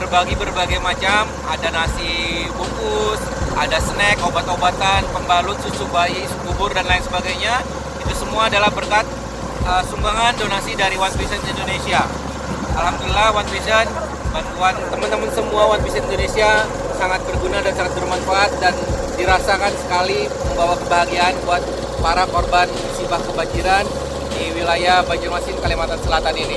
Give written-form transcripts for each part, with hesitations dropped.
berbagi berbagai macam, ada nasi bungkus, ada snack, obat-obatan, pembalut, susu bayi, bubur dan lain sebagainya. Itu semua adalah berkat sumbangan donasi dari One Vision Indonesia. Alhamdulillah One Vision, bantuan teman-teman semua One Vision Indonesia sangat berguna dan sangat bermanfaat dan dirasakan sekali membawa kebahagiaan buat para korban musibah kebanjiran di wilayah Banjarmasin, Kalimantan Selatan ini.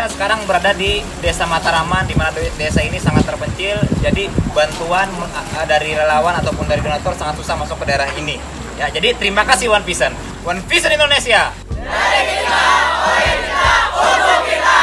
Sekarang berada di Desa Mataraman, di mana desa ini sangat terpencil, jadi bantuan dari relawan ataupun dari donatur sangat susah masuk ke daerah ini. Ya, jadi terima kasih One Vision. One Vision Indonesia. Dari kita, oleh kita, untuk kita.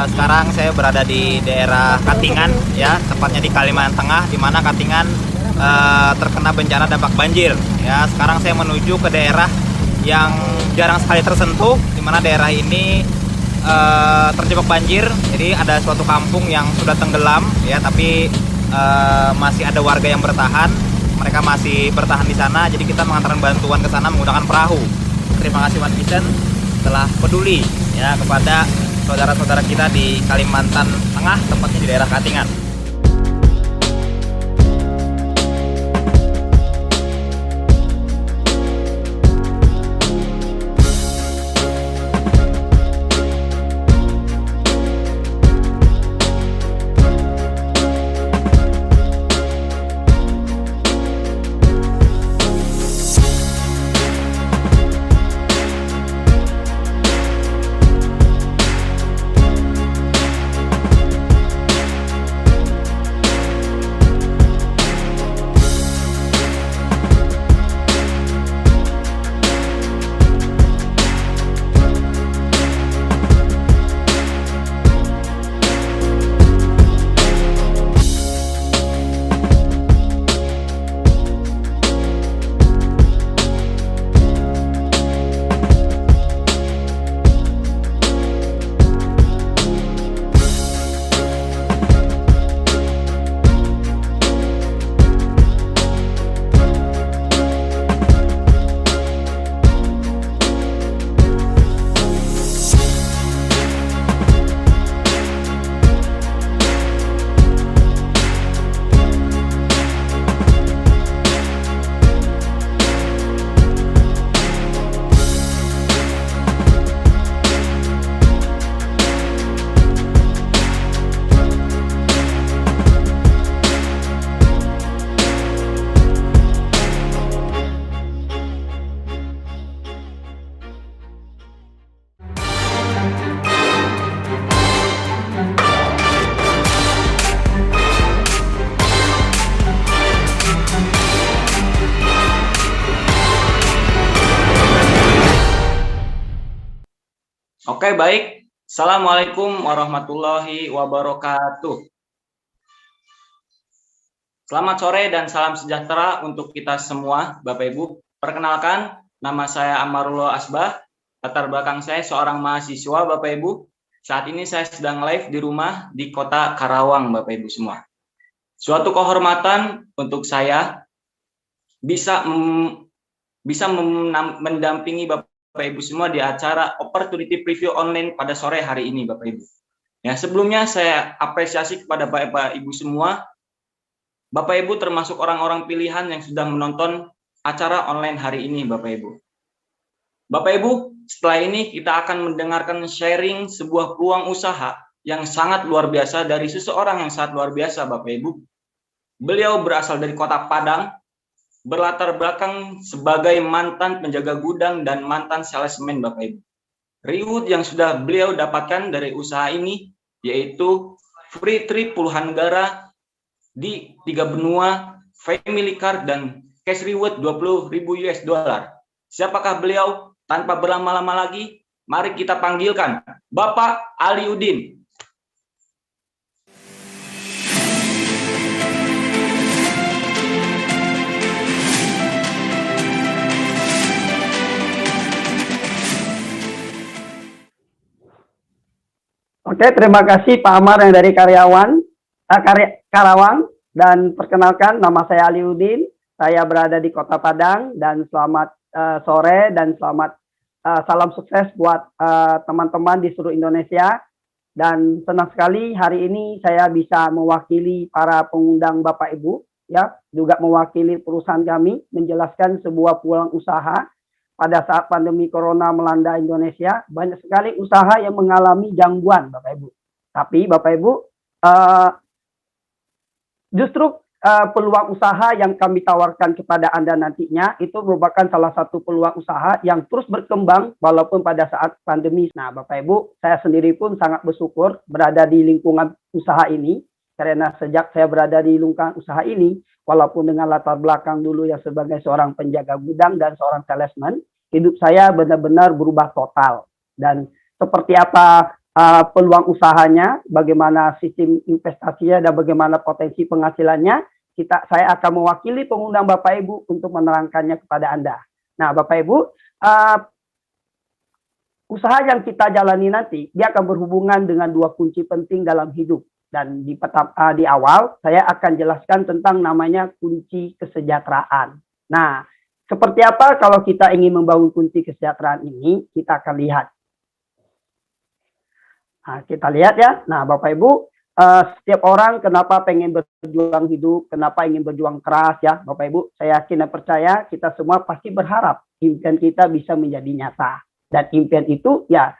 Sekarang saya berada di daerah Katingan, ya, tepatnya di Kalimantan Tengah, di mana Katingan terkena bencana dampak banjir. Ya, sekarang saya menuju ke daerah yang jarang sekali tersentuh, di mana daerah ini terjebak banjir. Jadi ada suatu kampung yang sudah tenggelam, ya, tapi masih ada warga yang bertahan. Mereka masih bertahan di sana. Jadi kita mengantarkan bantuan ke sana menggunakan perahu. Terima kasih One Vision telah peduli, ya, kepada saudara-saudara kita di Kalimantan Tengah, tepatnya di daerah Katingan. Oke, baik. Assalamualaikum warahmatullahi wabarakatuh. Selamat sore dan salam sejahtera untuk kita semua, Bapak Ibu. Perkenalkan, nama saya Amarullah Asbah. Latar belakang saya seorang mahasiswa, Bapak Ibu. Saat ini saya sedang live di rumah di kota Karawang, Bapak Ibu semua. Suatu kehormatan untuk saya bisa mendampingi Bapak Ibu semua di acara Opportunity Preview Online pada sore hari ini, Bapak Ibu. Ya, sebelumnya saya apresiasi kepada Bapak Ibu semua. Bapak Ibu termasuk orang-orang pilihan yang sudah menonton acara online hari ini, Bapak Ibu. Bapak Ibu, setelah ini kita akan mendengarkan sharing sebuah peluang usaha yang sangat luar biasa dari seseorang yang sangat luar biasa, Bapak Ibu. Beliau berasal dari Kota Padang, berlatar belakang sebagai mantan penjaga gudang dan mantan salesman, Bapak Ibu. Reward yang sudah beliau dapatkan dari usaha ini yaitu free trip puluhan negara di 3 benua, family car, dan cash reward 20.000 US dollar. Siapakah beliau? Tanpa berlama-lama lagi, mari kita panggilkan Bapak Ali Udin. Oke, terima kasih Pak Amar yang dari Karawang, dan perkenalkan nama saya Ali Udin. Saya berada di Kota Padang dan selamat sore dan selamat salam sukses buat teman-teman di seluruh Indonesia. Dan senang sekali hari ini saya bisa mewakili para pengundang Bapak Ibu, ya, juga mewakili perusahaan kami menjelaskan sebuah peluang usaha. Pada saat pandemi corona melanda Indonesia, banyak sekali usaha yang mengalami gangguan, Bapak Ibu. Tapi Bapak Ibu, justru peluang usaha yang kami tawarkan kepada Anda nantinya itu merupakan salah satu peluang usaha yang terus berkembang walaupun pada saat pandemi. Nah, Bapak Ibu, saya sendiri pun sangat bersyukur berada di lingkungan usaha ini, karena sejak saya berada di lingkungan usaha ini, walaupun dengan latar belakang dulu yang sebagai seorang penjaga gudang dan seorang salesman, hidup saya benar-benar berubah total. Dan seperti apa peluang usahanya, bagaimana sistem investasinya, dan bagaimana potensi penghasilannya, saya akan mewakili pengundang Bapak Ibu untuk menerangkannya kepada Anda. Nah, Bapak Ibu, usaha yang kita jalani nanti, dia akan berhubungan dengan 2 kunci penting dalam hidup. Dan di awal, saya akan jelaskan tentang namanya kunci kesejahteraan. Nah, seperti apa kalau kita ingin membangun kunci kesejahteraan ini, kita akan lihat. Nah, kita lihat ya. Nah, Bapak Ibu, setiap orang kenapa pengen berjuang hidup, kenapa ingin berjuang keras ya, Bapak Ibu. Saya yakin dan percaya kita semua pasti berharap impian kita bisa menjadi nyata. Dan impian itu ya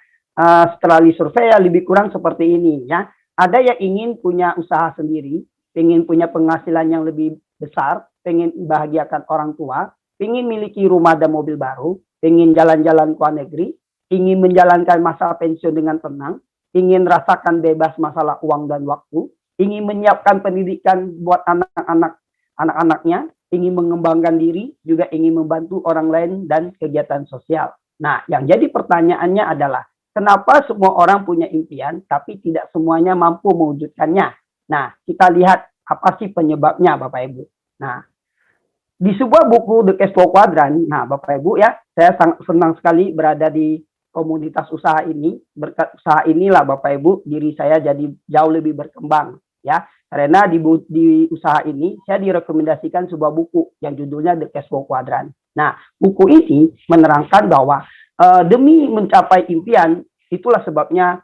setelah disurvei ya lebih kurang seperti ini ya. Ada yang ingin punya usaha sendiri, ingin punya penghasilan yang lebih besar, ingin membahagiakan orang tua, ingin miliki rumah dan mobil baru, ingin jalan-jalan ke luar negeri, ingin menjalankan masa pensiun dengan tenang, ingin rasakan bebas masalah uang dan waktu, ingin menyiapkan pendidikan buat anak-anaknya, ingin mengembangkan diri, juga ingin membantu orang lain dan kegiatan sosial. Nah, yang jadi pertanyaannya adalah, kenapa semua orang punya impian, tapi tidak semuanya mampu mewujudkannya? Nah, kita lihat apa sih penyebabnya, Bapak Ibu. Nah, di sebuah buku The Cash Flow Quadrant, nah Bapak Ibu ya, saya sangat senang sekali berada di komunitas usaha ini. Berkat usaha inilah Bapak Ibu, diri saya jadi jauh lebih berkembang ya. Karena di usaha ini saya direkomendasikan sebuah buku yang judulnya The Cash Flow Quadrant. Nah, buku ini menerangkan bahwa demi mencapai impian, itulah sebabnya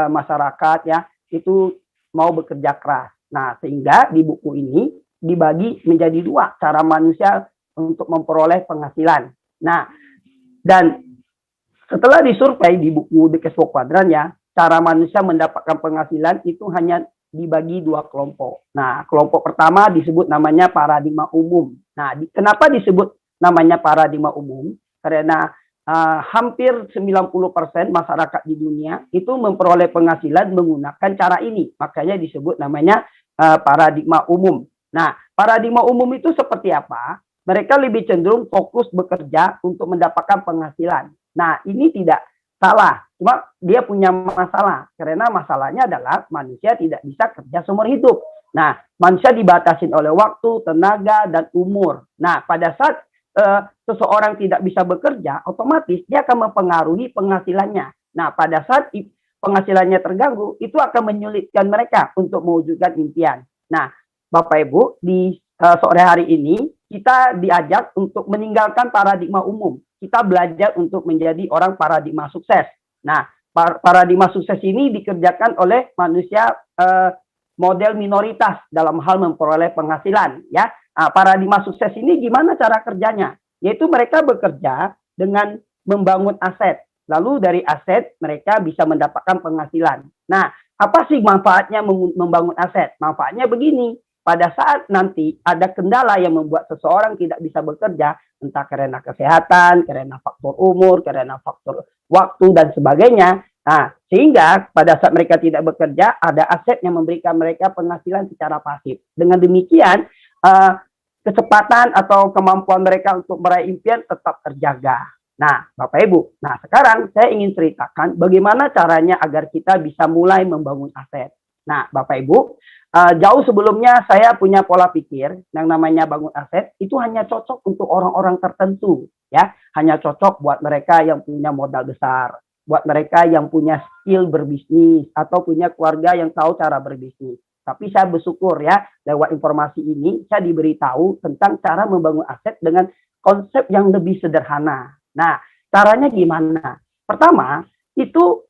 masyarakat ya itu mau bekerja keras. Nah, sehingga di buku ini dibagi menjadi 2 cara manusia untuk memperoleh penghasilan. Nah, dan setelah disurvei di buku The Cash Flow Quadrant ya, cara manusia mendapatkan penghasilan itu hanya dibagi 2 kelompok. Nah, kelompok pertama disebut namanya paradigma umum. Nah, kenapa disebut namanya paradigma umum? Karena hampir 90% masyarakat di dunia itu memperoleh penghasilan menggunakan cara ini. Makanya disebut namanya paradigma umum. Nah, paradigma umum itu seperti apa? Mereka lebih cenderung fokus bekerja untuk mendapatkan penghasilan. Nah, ini tidak salah. Cuma dia punya masalah, karena masalahnya adalah manusia tidak bisa kerja seumur hidup. Nah, manusia dibatasin oleh waktu, tenaga, dan umur. Nah, pada saat seseorang tidak bisa bekerja, otomatis dia akan mempengaruhi penghasilannya. Nah, pada saat penghasilannya terganggu, itu akan menyulitkan mereka untuk mewujudkan impian. Nah, Bapak Ibu, di sore hari ini kita diajak untuk meninggalkan paradigma umum. Kita belajar untuk menjadi orang paradigma sukses. Nah, paradigma sukses ini dikerjakan oleh manusia model minoritas dalam hal memperoleh penghasilan. Ya, nah, paradigma sukses ini gimana cara kerjanya? Yaitu mereka bekerja dengan membangun aset. Lalu dari aset mereka bisa mendapatkan penghasilan. Nah, apa sih manfaatnya membangun aset? Manfaatnya begini. Pada saat nanti ada kendala yang membuat seseorang tidak bisa bekerja, entah karena kesehatan, karena faktor umur, karena faktor waktu, dan sebagainya. Nah, sehingga pada saat mereka tidak bekerja, ada aset yang memberikan mereka penghasilan secara pasif. Dengan demikian, kecepatan atau kemampuan mereka untuk meraih impian tetap terjaga. Nah, Bapak Ibu, nah sekarang saya ingin ceritakan bagaimana caranya agar kita bisa mulai membangun aset. Nah, Bapak Ibu, jauh sebelumnya saya punya pola pikir yang namanya bangun aset itu hanya cocok untuk orang-orang tertentu, ya, hanya cocok buat mereka yang punya modal besar, buat mereka yang punya skill berbisnis atau punya keluarga yang tahu cara berbisnis. Tapi saya bersyukur ya, lewat informasi ini saya diberitahu tentang cara membangun aset dengan konsep yang lebih sederhana. Nah, caranya gimana? Pertama, itu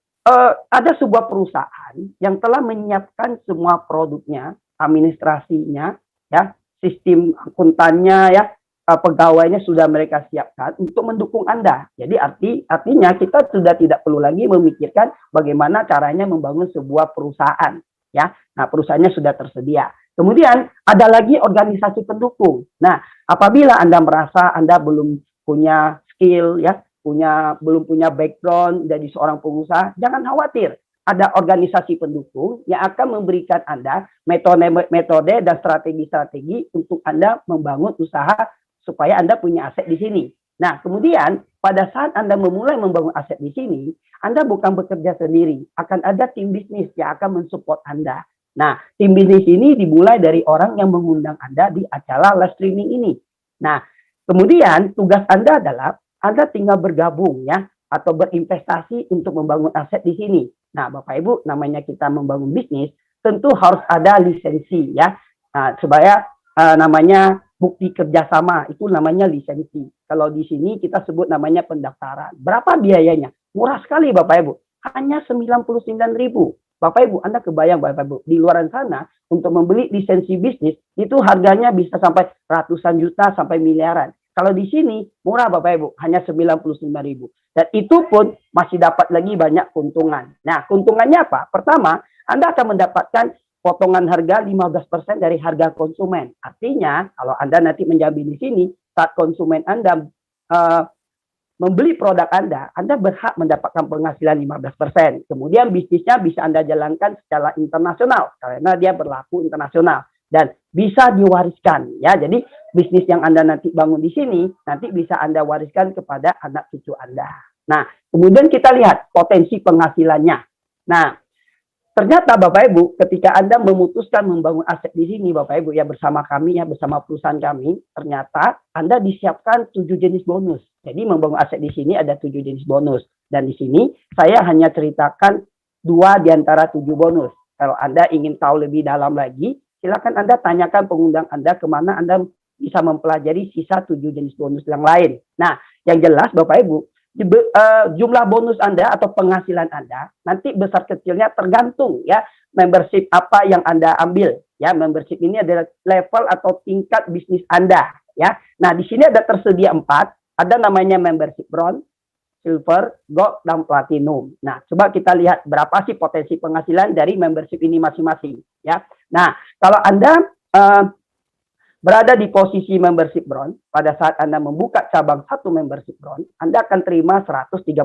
ada sebuah perusahaan yang telah menyiapkan semua produknya, administrasinya, ya, sistem akuntannya, ya, pegawainya sudah mereka siapkan untuk mendukung Anda. Jadi artinya kita sudah tidak perlu lagi memikirkan bagaimana caranya membangun sebuah perusahaan, ya. Nah, perusahaannya sudah tersedia. Kemudian ada lagi organisasi pendukung. Nah, apabila Anda merasa Anda belum punya skill, ya, belum punya background jadi seorang pengusaha, jangan khawatir. Ada organisasi pendukung yang akan memberikan Anda metode dan strategi-strategi untuk Anda membangun usaha supaya Anda punya aset di sini. Nah, kemudian pada saat Anda memulai membangun aset di sini, Anda bukan bekerja sendiri, akan ada tim bisnis yang akan mensupport Anda. Nah, tim bisnis ini dimulai dari orang yang mengundang Anda di acara live streaming ini. Nah, kemudian tugas Anda adalah Anda tinggal bergabung, ya, atau berinvestasi untuk membangun aset di sini. Nah, Bapak Ibu, namanya kita membangun bisnis, tentu harus ada lisensi, ya. Nah, supaya namanya bukti kerjasama, itu namanya lisensi. Kalau di sini kita sebut namanya pendaftaran. Berapa biayanya? Murah sekali, Bapak Ibu. Hanya 99.000. Bapak Ibu, Anda kebayang, Bapak Ibu, di luar sana untuk membeli lisensi bisnis itu harganya bisa sampai ratusan juta sampai miliaran. Kalau di sini murah, Bapak Ibu, hanya 99.000. Dan itu pun masih dapat lagi banyak keuntungan. Nah, keuntungannya apa? Pertama, Anda akan mendapatkan potongan harga 15% dari harga konsumen. Artinya, kalau Anda nanti menjamin di sini, saat konsumen Anda membeli produk Anda berhak mendapatkan penghasilan 15%. Kemudian bisnisnya bisa Anda jalankan secara internasional, karena dia berlaku internasional. Dan bisa diwariskan, ya. Jadi bisnis yang Anda nanti bangun di sini nanti bisa Anda wariskan kepada anak cucu Anda. Nah, kemudian kita lihat potensi penghasilannya. Nah, ternyata Bapak Ibu, ketika Anda memutuskan membangun aset di sini, Bapak Ibu, ya, bersama kami, ya, bersama perusahaan kami, ternyata Anda disiapkan 7 jenis bonus. Jadi membangun aset di sini ada 7 jenis bonus. Dan di sini saya hanya ceritakan 2 di antara 7 bonus. Kalau Anda ingin tahu lebih dalam lagi, silakan Anda tanyakan pengundang Anda kemana Anda bisa mempelajari sisa 7 jenis bonus yang lain. Nah, yang jelas Bapak Ibu, jumlah bonus Anda atau penghasilan Anda nanti besar kecilnya tergantung, ya, membership apa yang Anda ambil. Ya, membership ini adalah level atau tingkat bisnis Anda, ya. Nah, di sini ada tersedia 4, ada namanya membership bronze, silver, gold, dan platinum. Nah, coba kita lihat berapa sih potensi penghasilan dari membership ini masing-masing, ya. Nah, kalau Anda berada di posisi membership bronze, pada saat Anda membuka cabang 1 membership bronze, Anda akan terima 130.000.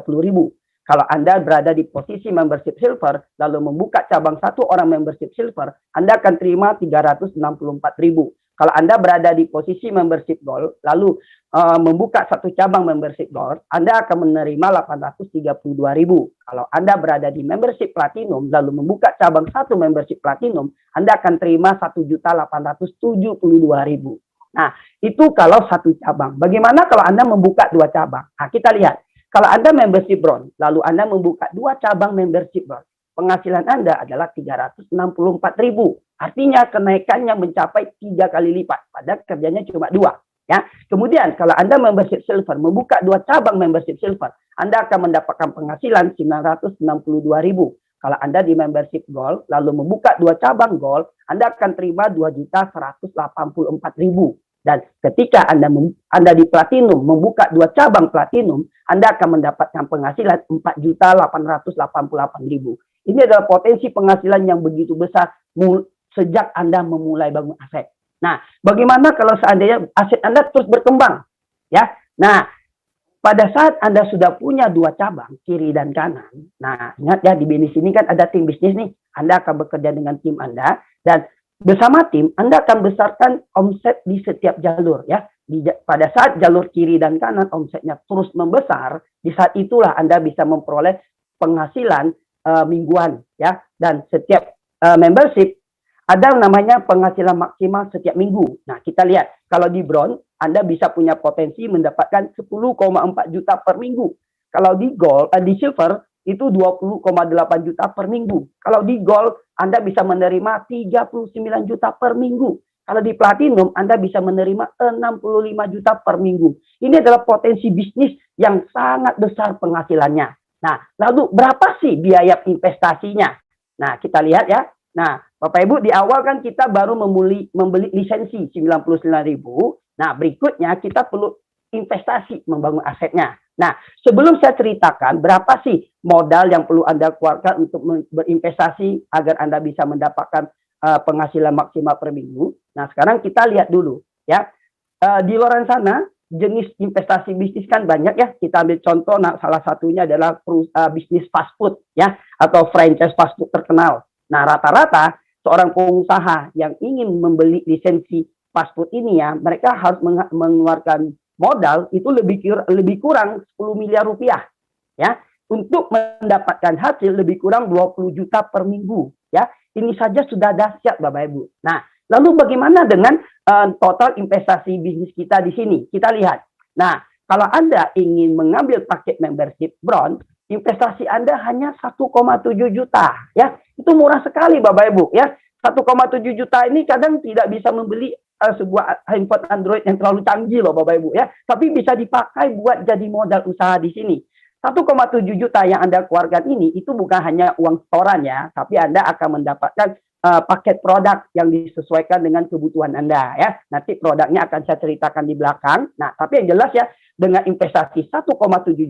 Kalau Anda berada di posisi membership silver, lalu membuka cabang 1 orang membership silver, Anda akan terima 364.000. kalau Anda berada di posisi membership Gold, lalu membuka satu cabang membership Gold, Anda akan menerima 832.000. Kalau Anda berada di membership Platinum, lalu membuka cabang satu membership Platinum, Anda akan terima 1.872.000. Nah, itu kalau satu cabang. Bagaimana kalau Anda membuka dua cabang? Nah, kita lihat. Kalau Anda membership Bronze, lalu Anda membuka dua cabang membership Bronze, penghasilan Anda adalah 364.000. Artinya kenaikannya mencapai 3 kali lipat. Padahal kerjanya cuma 2. Ya. Kemudian kalau Anda membership Silver, membuka dua cabang membership Silver, Anda akan mendapatkan penghasilan 962.000. Kalau Anda di membership Gold, lalu membuka dua cabang Gold, Anda akan terima 2.184.000. Dan ketika Anda di Platinum, membuka dua cabang Platinum, Anda akan mendapatkan penghasilan 4.888.000. Ini adalah potensi penghasilan yang begitu besar sejak Anda memulai bangun aset. Nah, bagaimana kalau seandainya aset Anda terus berkembang? Ya, nah, pada saat Anda sudah punya dua cabang, kiri dan kanan, nah, ingat ya, di bisnis ini kan ada tim bisnis nih. Anda akan bekerja dengan tim Anda, dan bersama tim, Anda akan besarkan omset di setiap jalur. Ya. Pada saat jalur kiri dan kanan, omsetnya terus membesar, di saat itulah Anda bisa memperoleh penghasilan mingguan. Ya. Dan setiap membership, ada namanya penghasilan maksimal setiap minggu. Nah, kita lihat, kalau di Bronze, Anda bisa punya potensi mendapatkan 10,4 juta per minggu. Kalau di Gold, di Silver, itu 20,8 juta per minggu. Kalau di Gold, Anda bisa menerima 39 juta per minggu. Kalau di Platinum, Anda bisa menerima 65 juta per minggu. Ini adalah potensi bisnis yang sangat besar penghasilannya. Nah, lalu berapa sih biaya investasinya? Nah, kita lihat ya. Nah, Bapak Ibu, di awal kan kita baru membeli lisensi 99.000. Nah, berikutnya kita perlu investasi membangun asetnya. Nah, sebelum saya ceritakan berapa sih modal yang perlu Anda keluarkan untuk berinvestasi agar Anda bisa mendapatkan penghasilan maksimal per minggu. Nah, sekarang kita lihat dulu ya. Di luar sana jenis investasi bisnis kan banyak ya. Kita ambil contoh, nah, salah satunya adalah bisnis fast food ya, atau franchise fast food terkenal. Nah, rata-rata seorang pengusaha yang ingin membeli lisensi fast food ini ya, mereka harus mengeluarkan modal itu lebih kurang 10 miliar rupiah ya, untuk mendapatkan hasil lebih kurang 20 juta per minggu ya. Ini saja sudah dahsyat Bapak Ibu. Nah, lalu bagaimana dengan total investasi bisnis kita di sini? Kita lihat. Nah, kalau Anda ingin mengambil paket membership Bronze, investasi Anda hanya 1,7 juta ya. Itu murah sekali Bapak Ibu ya. 1,7 juta ini kadang tidak bisa membeli sebuah handphone Android yang terlalu canggih loh Bapak Ibu ya. Tapi bisa dipakai buat jadi modal usaha di sini. 1,7 juta yang Anda keluarkan ini itu bukan hanya uang setoran ya, tapi Anda akan mendapatkan paket produk yang disesuaikan dengan kebutuhan Anda ya. Nanti produknya akan saya ceritakan di belakang. Nah, tapi yang jelas ya, dengan investasi 1,7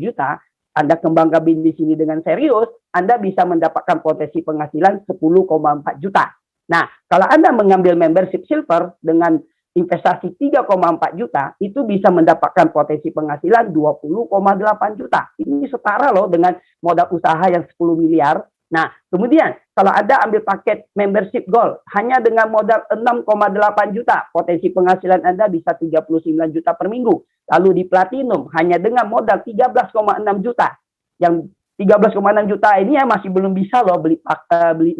juta Anda kembangkan bisnis ini dengan serius, Anda bisa mendapatkan potensi penghasilan 10,4 juta. Nah, kalau Anda mengambil membership Silver dengan investasi 3,4 juta, itu bisa mendapatkan potensi penghasilan 20,8 juta. Ini setara loh dengan modal usaha yang 10 miliar. Nah, kemudian kalau Anda ambil paket membership Gold hanya dengan modal 6,8 juta, potensi penghasilan Anda bisa 39 juta per minggu. Lalu di Platinum hanya dengan modal 13,6 juta. Yang 13,6 juta ini ya masih belum bisa loh beli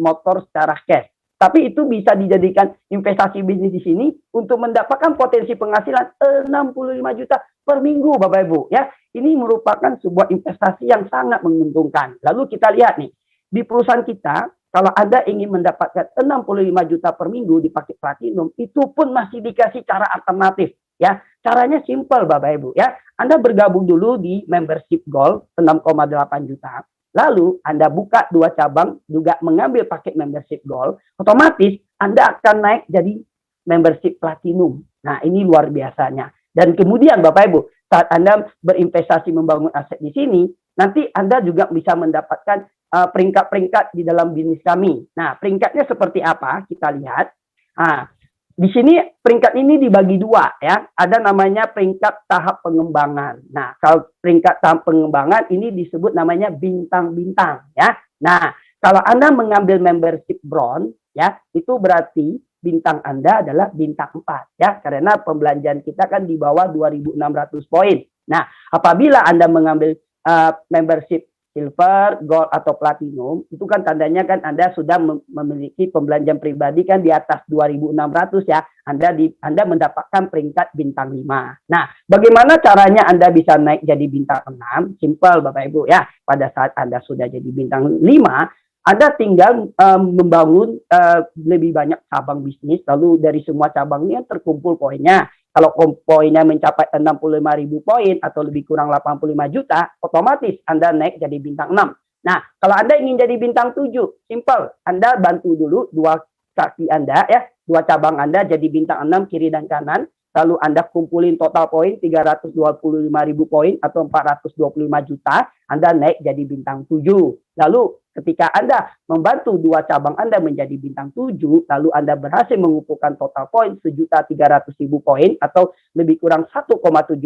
motor secara cash. Tapi itu bisa dijadikan investasi bisnis di sini untuk mendapatkan potensi penghasilan 65 juta per minggu Bapak Ibu ya. Ini merupakan sebuah investasi yang sangat menguntungkan. Lalu kita lihat nih, di perusahaan kita kalau Anda ingin mendapatkan 65 juta per minggu di paket Platinum, itu pun masih dikasih cara alternatif ya. Caranya simple Bapak Ibu ya. Anda bergabung dulu di membership Gold 6,8 juta. Lalu Anda buka dua cabang juga mengambil paket membership Gold, otomatis Anda akan naik jadi membership Platinum. Nah, ini luar biasanya. Dan kemudian Bapak Ibu, saat Anda berinvestasi membangun aset di sini, nanti Anda juga bisa mendapatkan peringkat-peringkat di dalam bisnis kami. Nah, peringkatnya seperti apa? Kita lihat. Nah, di sini peringkat ini dibagi dua ya. Ada namanya peringkat tahap pengembangan. Nah, kalau peringkat tahap pengembangan ini disebut namanya bintang-bintang ya. Nah, kalau Anda mengambil membership Bronze ya, itu berarti bintang Anda adalah bintang 4 ya, karena pembelanjaan kita kan di bawah 2.600 poin. Nah, apabila Anda mengambil membership silver, gold atau platinum, itu kan tandanya kan Anda sudah memiliki pembelanjaan pribadi kan di atas 2.600 ya. Anda mendapatkan peringkat bintang 5. Nah, bagaimana caranya Anda bisa naik jadi bintang 6? Simple Bapak Ibu ya. Pada saat Anda sudah jadi bintang 5, Anda tinggal membangun lebih banyak cabang bisnis, lalu dari semua cabangnya terkumpul poinnya. Kalau poinnya mencapai 65.000 poin atau lebih kurang 85 juta, otomatis Anda naik jadi bintang 6. Nah, kalau Anda ingin jadi bintang 7, simple. Anda bantu dulu dua kaki Anda ya, dua cabang Anda jadi bintang 6 kiri dan kanan. Lalu Anda kumpulin total poin 325.000 poin atau 425 juta, Anda naik jadi bintang 7. Lalu ketika Anda membantu dua cabang Anda menjadi bintang 7, lalu Anda berhasil mengumpulkan total poin 1.300.000 poin atau lebih kurang 1,7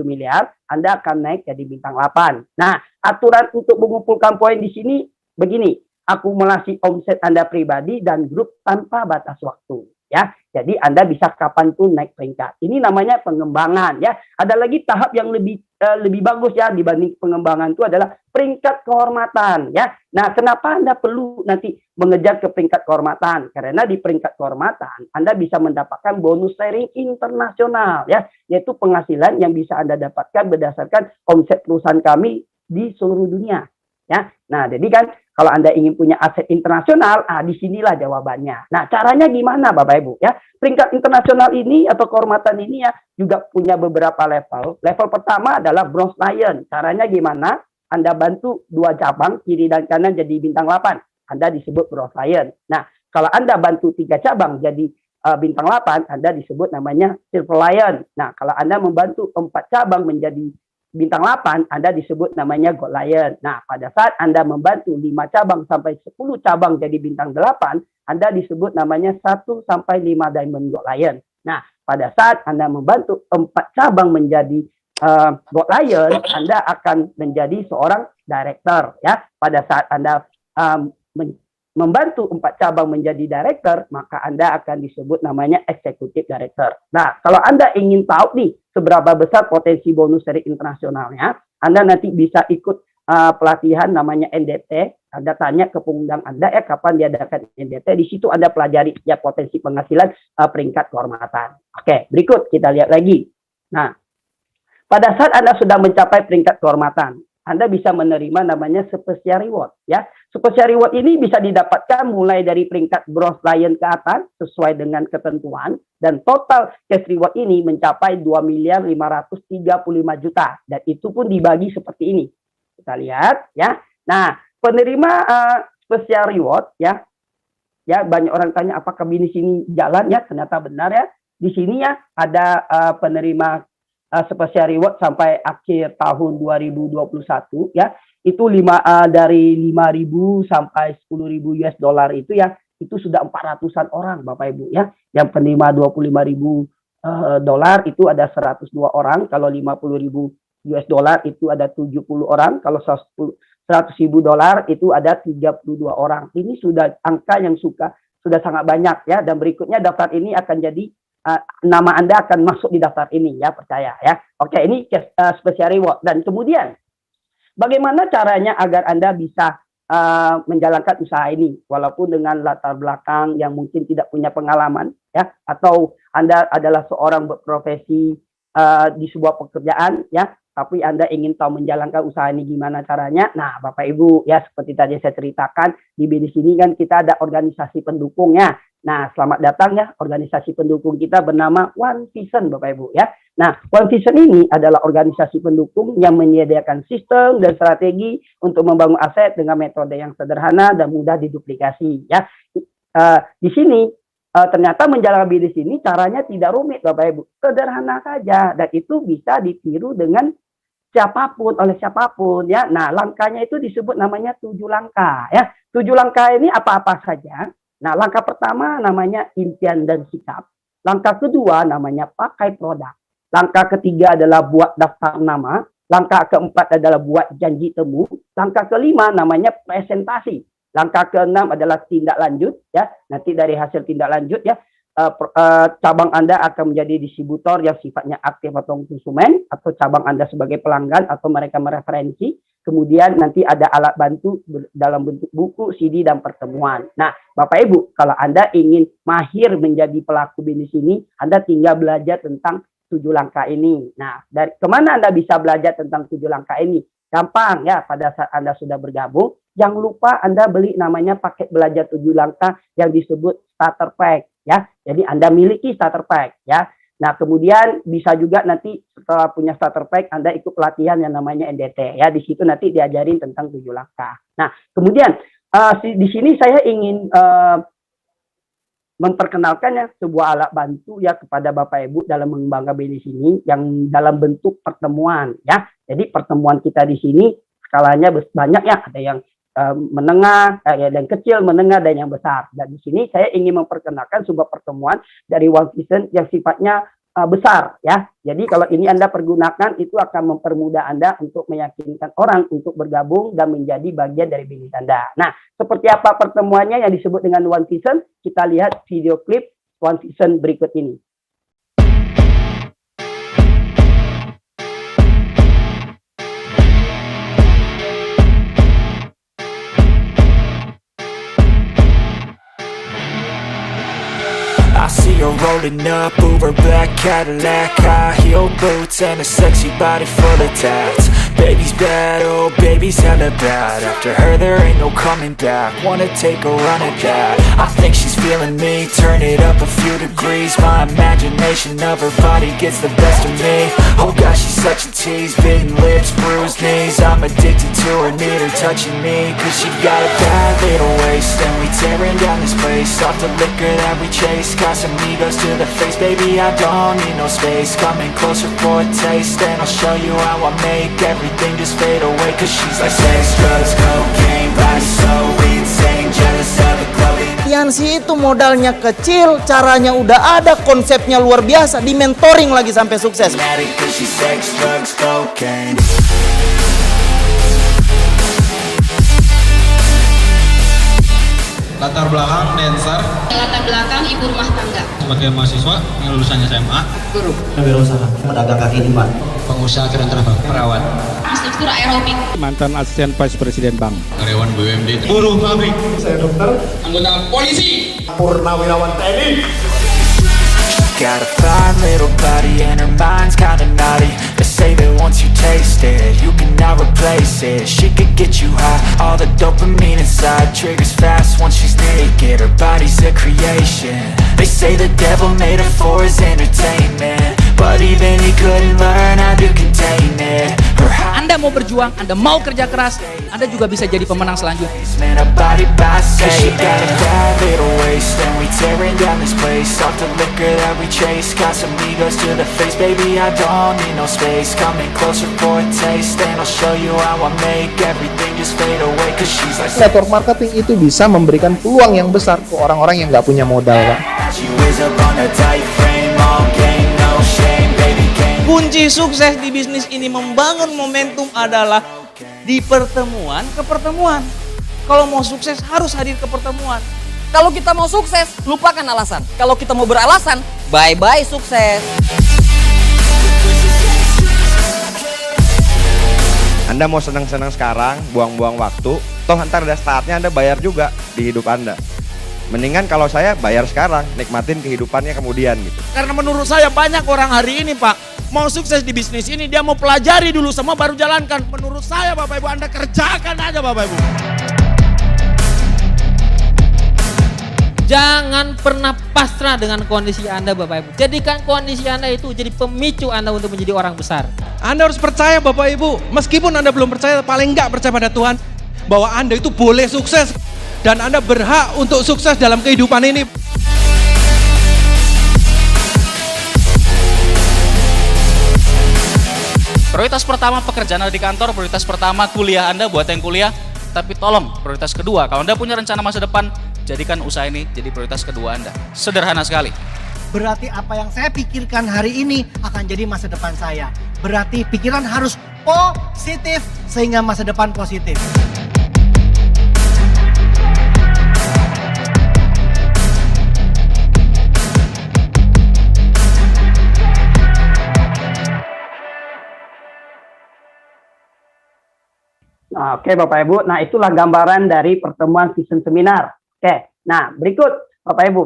miliar, Anda akan naik jadi bintang 8. Nah, aturan untuk mengumpulkan poin di sini begini, akumulasi omset Anda pribadi dan grup tanpa batas waktu. Ya, jadi Anda bisa kapanpun naik peringkat. Ini namanya pengembangan ya. Ada lagi tahap yang lebih bagus ya dibanding pengembangan itu adalah peringkat kehormatan ya. Nah, kenapa Anda perlu nanti mengejar ke peringkat kehormatan? Karena di peringkat kehormatan Anda bisa mendapatkan bonus sharing internasional ya, yaitu penghasilan yang bisa Anda dapatkan berdasarkan omset perusahaan kami di seluruh dunia. Ya, nah jadi kan kalau Anda ingin punya aset internasional, disinilah jawabannya. Nah, caranya gimana Bapak Ibu ya? Peringkat internasional ini atau kehormatan ini ya juga punya beberapa level. Level pertama adalah Bronze Lion. Caranya gimana? Anda bantu dua cabang kiri dan kanan jadi bintang 8. Anda disebut Bronze Lion. Nah, kalau Anda bantu 3 cabang jadi bintang 8, Anda disebut namanya Silver Lion. Nah, kalau Anda membantu 4 cabang menjadi bintang 8, Anda disebut namanya Gold Lion. Nah, pada saat Anda membantu 5 cabang sampai 10 cabang jadi bintang 8, Anda disebut namanya 1 sampai 5 Diamond Gold Lion. Nah, pada saat Anda membantu 4 cabang menjadi Gold Lion, Anda akan menjadi seorang director ya. Pada saat Anda membantu 4 cabang menjadi director, maka Anda akan disebut namanya executive director. Nah, kalau Anda ingin tahu nih seberapa besar potensi bonus dari internasionalnya, Anda nanti bisa ikut pelatihan namanya NDT. Anda tanya ke pengundang Anda kapan diadakan NDT. Di situ Anda pelajari ya potensi penghasilan peringkat kehormatan. Oke, berikut kita lihat lagi. Nah, pada saat Anda sudah mencapai peringkat kehormatan, Anda bisa menerima namanya special reward ya. Special reward ini bisa didapatkan mulai dari peringkat Bronze Lion ke atas sesuai dengan ketentuan, dan total cash reward ini mencapai 2.535 juta, dan itu pun dibagi seperti ini. Kita lihat ya. Nah, penerima special reward ya banyak orang tanya apakah di sini jalan ya, ternyata benar ya. Di sini ya ada penerima special reward sampai akhir tahun 2021 ya, itu dari 5.000 sampai 10.000 US dollar itu ya, itu sudah 400-an orang Bapak Ibu ya. Yang penerima 25.000 dolar itu ada 102 orang, kalau 50.000 US dollar itu ada 70 orang, kalau 100.000 dolar itu ada 32 orang. Ini sudah angka yang sudah sangat banyak ya, dan berikutnya daftar ini akan jadi nama Anda akan masuk di daftar ini ya, percaya ya. Oke, ini special reward. Dan kemudian bagaimana caranya agar Anda bisa menjalankan usaha ini walaupun dengan latar belakang yang mungkin tidak punya pengalaman ya, atau Anda adalah seorang berprofesi di sebuah pekerjaan ya, tapi Anda ingin tahu menjalankan usaha ini gimana caranya. Nah, Bapak Ibu ya, seperti tadi saya ceritakan, di sini kan kita ada organisasi pendukungnya. Nah, selamat datang ya, organisasi pendukung kita bernama One Vision Bapak Ibu ya. Nah, One Vision ini adalah organisasi pendukung yang menyediakan sistem dan strategi untuk membangun aset dengan metode yang sederhana dan mudah diduplikasi ya. Di sini ternyata menjalankan bisnis ini caranya tidak rumit Bapak Ibu, sederhana saja, dan itu bisa ditiru dengan siapapun, oleh siapapun ya. Nah, langkahnya itu disebut namanya 7 langkah ya. 7 langkah ini apa-apa saja. Nah, langkah pertama namanya impian dan sikap. Langkah kedua namanya pakai produk. Langkah ketiga adalah buat daftar nama. Langkah keempat adalah buat janji temu. Langkah kelima namanya presentasi. Langkah keenam adalah tindak lanjut ya. Nanti dari hasil tindak lanjut ya. cabang Anda akan menjadi distributor yang sifatnya aktif atau konsumen, atau cabang Anda sebagai pelanggan, atau mereka mereferensi. Kemudian nanti ada alat bantu dalam bentuk buku, CD, dan pertemuan. Nah, Bapak Ibu, kalau Anda ingin mahir menjadi pelaku bisnis ini, Anda tinggal belajar tentang 7 langkah ini. Nah, dari kemana Anda bisa belajar tentang 7 langkah ini? Gampang ya, pada saat Anda sudah bergabung, jangan lupa Anda beli namanya paket belajar 7 langkah yang disebut starter pack. Ya, jadi Anda miliki starter pack ya. Nah, kemudian bisa juga nanti setelah punya starter pack Anda ikut pelatihan yang namanya NDT ya. Di situ nanti diajarin tentang 7 langkah. Nah, kemudian di sini saya ingin memperkenalkan ya sebuah alat bantu ya kepada Bapak Ibu dalam mengembangkan bisnis ini yang dalam bentuk pertemuan ya. Jadi pertemuan kita di sini skalanya banyak ya, ada yang menengah, dan kecil, menengah, dan yang besar. Dan di sini saya ingin memperkenalkan sebuah pertemuan dari One Vision yang sifatnya besar ya. Jadi kalau ini Anda pergunakan itu akan mempermudah Anda untuk meyakinkan orang untuk bergabung dan menjadi bagian dari bisnis Anda. Nah, seperti apa pertemuannya yang disebut dengan One Vision? Kita lihat video klip One Vision berikut ini. I see her rolling up, Uber black Cadillac, high heel boots and a sexy body full of tats. Baby's bad, oh baby's hella bad. After her there ain't no coming back. Wanna take a run at that. I think she's feeling me, turn it up a few degrees. My imagination of her body gets the best of me. Oh gosh, she's such a tease, bitten lips, bruised knees. I'm addicted to her, need her touching me. Cause she got a bad little waist, and we tearing down this place. Off the liquor that we chase, Casamigos to the face. Baby, I don't need no space. Coming closer for a taste, and I'll show you how I make everything just fade away. Cause she's like sex, drugs, cocaine, body so insane, jealous of the glowing. Yansi itu modalnya kecil, caranya udah ada, konsepnya luar biasa, di mentoring lagi sampai sukses. Cause she's sex, drugs, cocaine. Latar belakang dancer, latar belakang ibu rumah tangga, sebagai mahasiswa yang lulusannya SMA, guru, Wirausaha, pedagang kaki lima, pengusaha keren travel, perawat, instruktur aerobik, mantan asisten vice presiden bank, karyawan BUMD, buruh pabrik, saya dokter, anggota polisi, purnawirawan TNI. Got a fine little body and her mind's kinda naughty. They say that once you taste it, you cannot replace it. She could get you high, all the dopamine inside triggers fast once she's naked. Her body's a creation. They say the devil made her for his entertainment, but even he couldn't learn how to contain it. Anda mau berjuang, Anda mau kerja keras, Anda juga bisa jadi pemenang selanjutnya. Network marketing itu bisa memberikan peluang yang besar ke orang-orang yang nggak punya modal, Pak. Kunci sukses di bisnis ini membangun momentum adalah di pertemuan ke pertemuan. Kalau mau sukses harus hadir ke pertemuan. Kalau kita mau sukses, lupakan alasan. Kalau kita mau beralasan, bye-bye sukses. Anda mau senang-senang sekarang, buang-buang waktu, toh ntar ada saatnya Anda bayar juga di hidup Anda. Mendingan kalau saya bayar sekarang, nikmatin kehidupannya kemudian gitu. Karena menurut saya banyak orang hari ini, Pak, mau sukses di bisnis ini, dia mau pelajari dulu semua baru jalankan. Menurut saya, Bapak Ibu, Anda kerjakan aja, Bapak Ibu. Jangan pernah pasrah dengan kondisi Anda, Bapak Ibu. Jadikan kondisi Anda itu jadi pemicu Anda untuk menjadi orang besar. Anda harus percaya, Bapak Ibu, meskipun Anda belum percaya, paling enggak percaya pada Tuhan, bahwa Anda itu boleh sukses. Dan Anda berhak untuk sukses dalam kehidupan ini. Prioritas pertama pekerjaan Anda di kantor, prioritas pertama kuliah Anda buat yang kuliah. Tapi tolong, prioritas kedua, kalau Anda punya rencana masa depan, jadikan usaha ini jadi prioritas kedua Anda. Sederhana sekali. Berarti apa yang saya pikirkan hari ini akan jadi masa depan saya. Berarti pikiran harus positif sehingga masa depan positif. Oke Bapak Ibu, nah itulah gambaran dari pertemuan season seminar. Oke, nah berikut Bapak Ibu,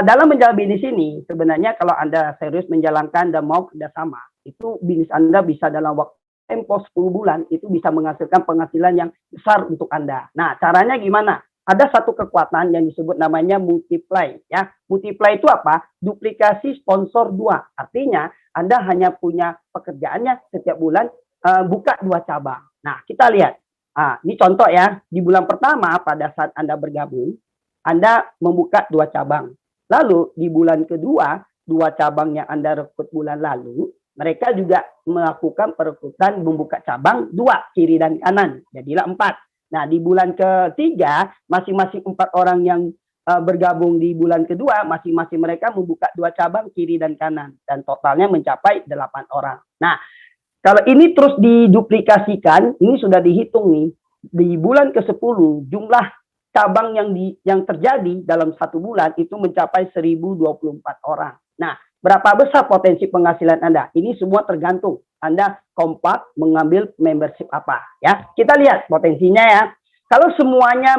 dalam menjalankan bisnis ini sebenarnya kalau Anda serius menjalankan dan mau kerjasama, itu bisnis Anda bisa dalam waktu tempo 10 bulan itu bisa menghasilkan penghasilan yang besar untuk Anda. Nah caranya gimana? Ada satu kekuatan yang disebut namanya multiply. Ya, multiply itu apa? Duplikasi sponsor 2. Artinya Anda hanya punya pekerjaannya setiap bulan buka 2 cabang. Nah, kita lihat. Ini contoh ya. Di bulan pertama pada saat Anda bergabung, Anda membuka 2 cabang. Lalu di bulan kedua, 2 cabang yang Anda rekrut bulan lalu, mereka juga melakukan perekrutan membuka cabang 2 kiri dan kanan. Jadilah 4. Nah, di bulan ketiga, masing-masing 4 orang yang bergabung di bulan kedua, masing-masing mereka membuka 2 cabang kiri dan kanan. Dan totalnya mencapai 8 orang. Nah, kalau ini terus diduplikasikan, ini sudah dihitung nih, di bulan ke-10 jumlah cabang yang terjadi dalam 1 bulan itu mencapai 1024 orang. Nah, berapa besar potensi penghasilan Anda? Ini semua tergantung Anda kompak mengambil membership apa ya. Kita lihat potensinya ya. Kalau semuanya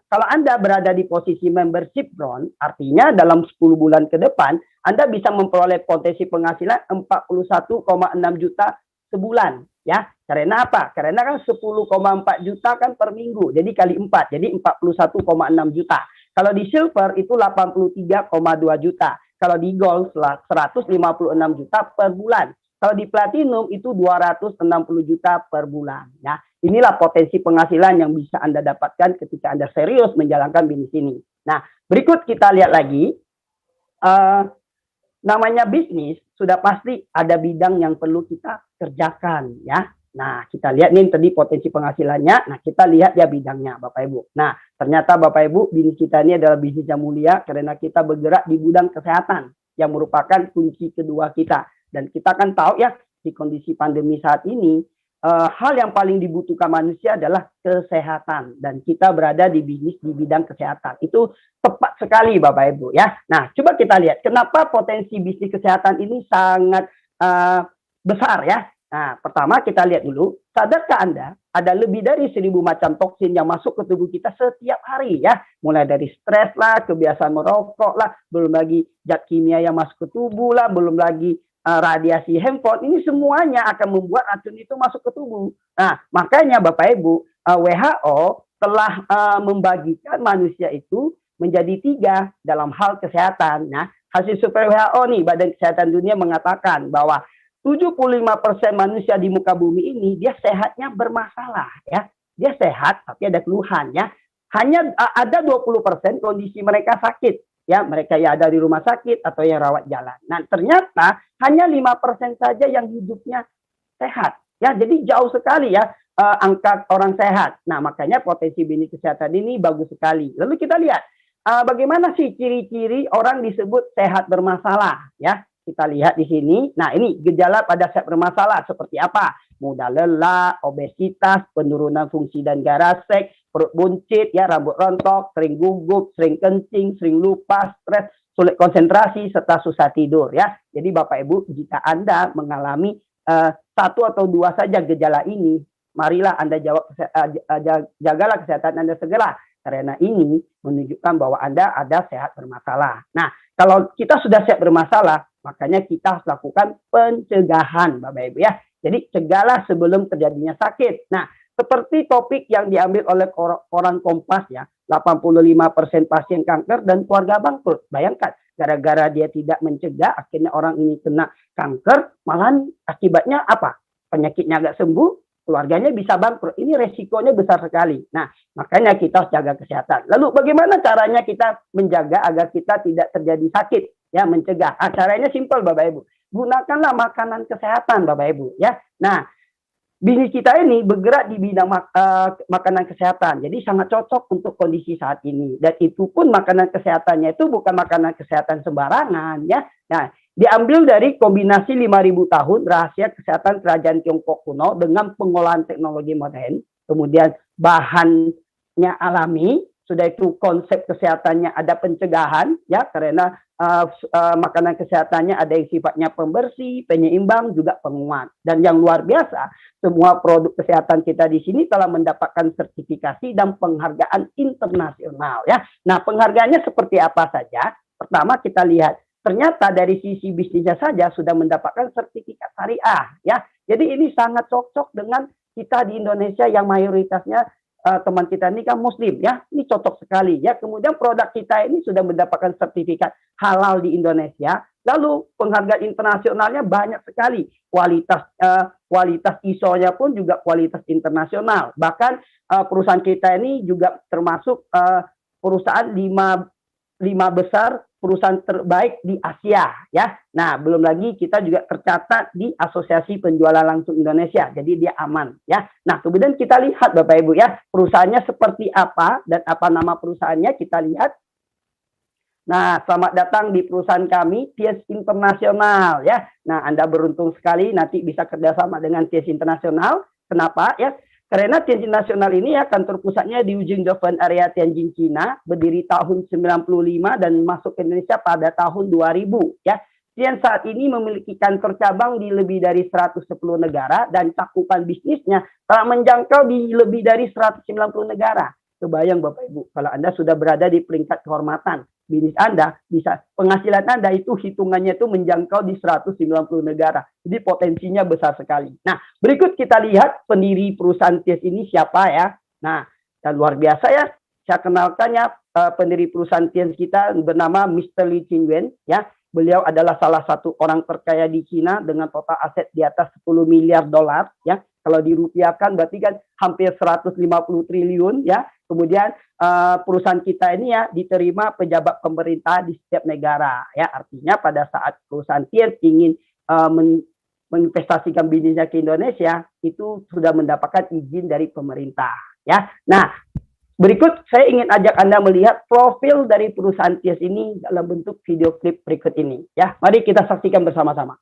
kalau Anda berada di posisi membership bronze, artinya dalam 10 bulan ke depan Anda bisa memperoleh potensi penghasilan 41,6 juta sebulan ya. Karena apa? Karena kan 10,4 juta kan per minggu. Jadi kali 4, jadi 41,6 juta. Kalau di silver itu 83,2 juta. Kalau di gold 156 juta per bulan. Kalau di platinum itu 260 juta per bulan ya. Inilah potensi penghasilan yang bisa Anda dapatkan ketika Anda serius menjalankan bisnis ini. Nah, berikut kita lihat lagi. Namanya bisnis, sudah pasti ada bidang yang perlu kita kerjakan ya. Nah, kita lihat nih tadi potensi penghasilannya. Nah, kita lihat ya bidangnya Bapak Ibu. Nah, ternyata Bapak Ibu, bisnis kita ini adalah bisnis yang mulia karena kita bergerak di bidang kesehatan yang merupakan kunci kedua kita. Dan kita kan tahu ya, di kondisi pandemi saat ini, hal yang paling dibutuhkan manusia adalah kesehatan. Dan kita berada di bisnis di bidang kesehatan. Itu tepat sekali Bapak Ibu ya. Nah, coba kita lihat kenapa potensi bisnis kesehatan ini sangat besar ya. Nah, pertama kita lihat dulu, sadarkah Anda ada lebih dari 1000 macam toksin yang masuk ke tubuh kita setiap hari ya. Mulai dari stres lah, kebiasaan merokok lah, belum lagi zat kimia yang masuk ke tubuh lah, belum lagi radiasi handphone. Ini semuanya akan membuat racun itu masuk ke tubuh. Nah, makanya Bapak Ibu, WHO telah membagikan manusia itu menjadi 3 dalam hal kesehatan. Nah, hasil survei WHO nih, Badan Kesehatan Dunia mengatakan bahwa 75% manusia di muka bumi ini dia sehatnya bermasalah ya. Dia sehat tapi ada keluhan ya. Hanya ada 20% kondisi mereka sakit ya, mereka ya ada di rumah sakit atau yang rawat jalan. Nah, ternyata hanya 5% saja yang hidupnya sehat. Ya, jadi jauh sekali ya angka orang sehat. Nah, makanya potensi bisnis kesehatan ini bagus sekali. Lalu kita lihat bagaimana sih ciri-ciri orang disebut sehat bermasalah ya. Kita lihat di sini. Nah, ini gejala pada sehat bermasalah seperti apa? Mudah lelah, obesitas, penurunan fungsi dan gairah seks, perut buncit, ya, rambut rontok, sering gugup, sering kencing, sering lupa, stres, sulit konsentrasi, serta susah tidur. Ya, jadi Bapak Ibu, jika Anda mengalami 1 atau 2 saja gejala ini, marilah Anda jagalah kesehatan Anda segera. Karena ini menunjukkan bahwa Anda ada sehat bermasalah. Nah, kalau kita sudah sehat bermasalah, makanya kita harus lakukan pencegahan, Bapak Ibu ya. Jadi cegahlah sebelum terjadinya sakit. Nah, seperti topik yang diambil oleh koran Kompas ya, 85% pasien kanker dan keluarga bangkrut. Bayangkan, gara-gara dia tidak mencegah, akhirnya orang ini kena kanker, malahan akibatnya apa? Penyakitnya agak sembuh, keluarganya bisa bangkrut. Ini resikonya besar sekali. Nah, makanya kita harus jaga kesehatan. Lalu bagaimana caranya kita menjaga agar kita tidak terjadi sakit? Ya, mencegah. Caranya simpel Bapak Ibu. Gunakanlah makanan kesehatan Bapak Ibu. Ya. Nah, bisnis kita ini bergerak di bidang makanan kesehatan. Jadi sangat cocok untuk kondisi saat ini. Dan itu pun makanan kesehatannya itu bukan makanan kesehatan sembarangan. Ya. Nah, diambil dari kombinasi 5.000 tahun rahasia kesehatan kerajaan Tiongkok kuno dengan pengolahan teknologi modern, kemudian bahannya alami, sudah itu konsep kesehatannya ada pencegahan ya, karena makanan kesehatannya ada yang sifatnya pembersih, penyeimbang, juga penguat. Dan yang luar biasa, semua produk kesehatan kita di sini telah mendapatkan sertifikasi dan penghargaan internasional ya. Nah, penghargaannya seperti apa saja? Pertama kita lihat, ternyata dari sisi bisnisnya saja sudah mendapatkan sertifikat syariah ya. Jadi ini sangat cocok dengan kita di Indonesia yang mayoritasnya teman kita ini kan muslim ya. Ini cocok sekali ya. Kemudian produk kita ini sudah mendapatkan sertifikat halal di Indonesia. Lalu penghargaan internasionalnya banyak sekali. Kualitas ISO-nya pun juga kualitas internasional. Bahkan perusahaan kita ini juga termasuk perusahaan lima besar perusahaan terbaik di Asia ya. Nah, belum lagi kita juga tercatat di Asosiasi Penjualan Langsung Indonesia. Jadi dia aman ya. Nah, kemudian kita lihat Bapak Ibu ya, perusahaannya seperti apa dan apa nama perusahaannya kita lihat. Nah, selamat datang di perusahaan kami, TIES Internasional ya. Nah, Anda beruntung sekali nanti bisa kerjasama dengan TIES Internasional. Kenapa ya? Karena TIES Internasional ini ya kantor pusatnya di Ujung Dongfeng area Tianjin, Cina, berdiri tahun 95 dan masuk ke Indonesia pada tahun 2000 ya. TIES saat ini memiliki kantor cabang di lebih dari 110 negara dan cakupan bisnisnya telah menjangkau di lebih dari 190 negara. Kebayang Bapak Ibu, kalau Anda sudah berada di peringkat kehormatan, bisnis Anda bisa, penghasilan Anda itu hitungannya itu menjangkau di 190 negara. Jadi potensinya besar sekali. Nah, berikut kita lihat pendiri perusahaan TIES ini siapa ya. Nah, dan luar biasa ya. Saya kenalkannya pendiri perusahaan TIES kita bernama Mr. Li Qingwen ya. Beliau adalah salah satu orang terkaya di Cina dengan total aset di atas 10 miliar dolar ya. Kalau dirupiahkan berarti kan hampir 150 triliun ya. Kemudian perusahaan kita ini ya diterima pejabat pemerintah di setiap negara ya. Artinya pada saat perusahaan TIES ingin menginvestasikan bisnisnya ke Indonesia itu sudah mendapatkan izin dari pemerintah ya. Nah, berikut saya ingin ajak Anda melihat profil dari perusahaan TIES ini dalam bentuk video klip berikut ini ya. Mari kita saksikan bersama-sama.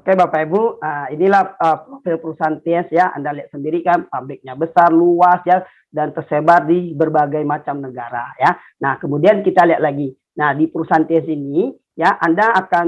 Oke Bapak Ibu, inilah profil perusahaan TIES ya. Anda lihat sendiri kan pabriknya besar, luas ya, dan tersebar di berbagai macam negara ya. Nah kemudian kita lihat lagi. Nah di perusahaan TIES ini ya Anda akan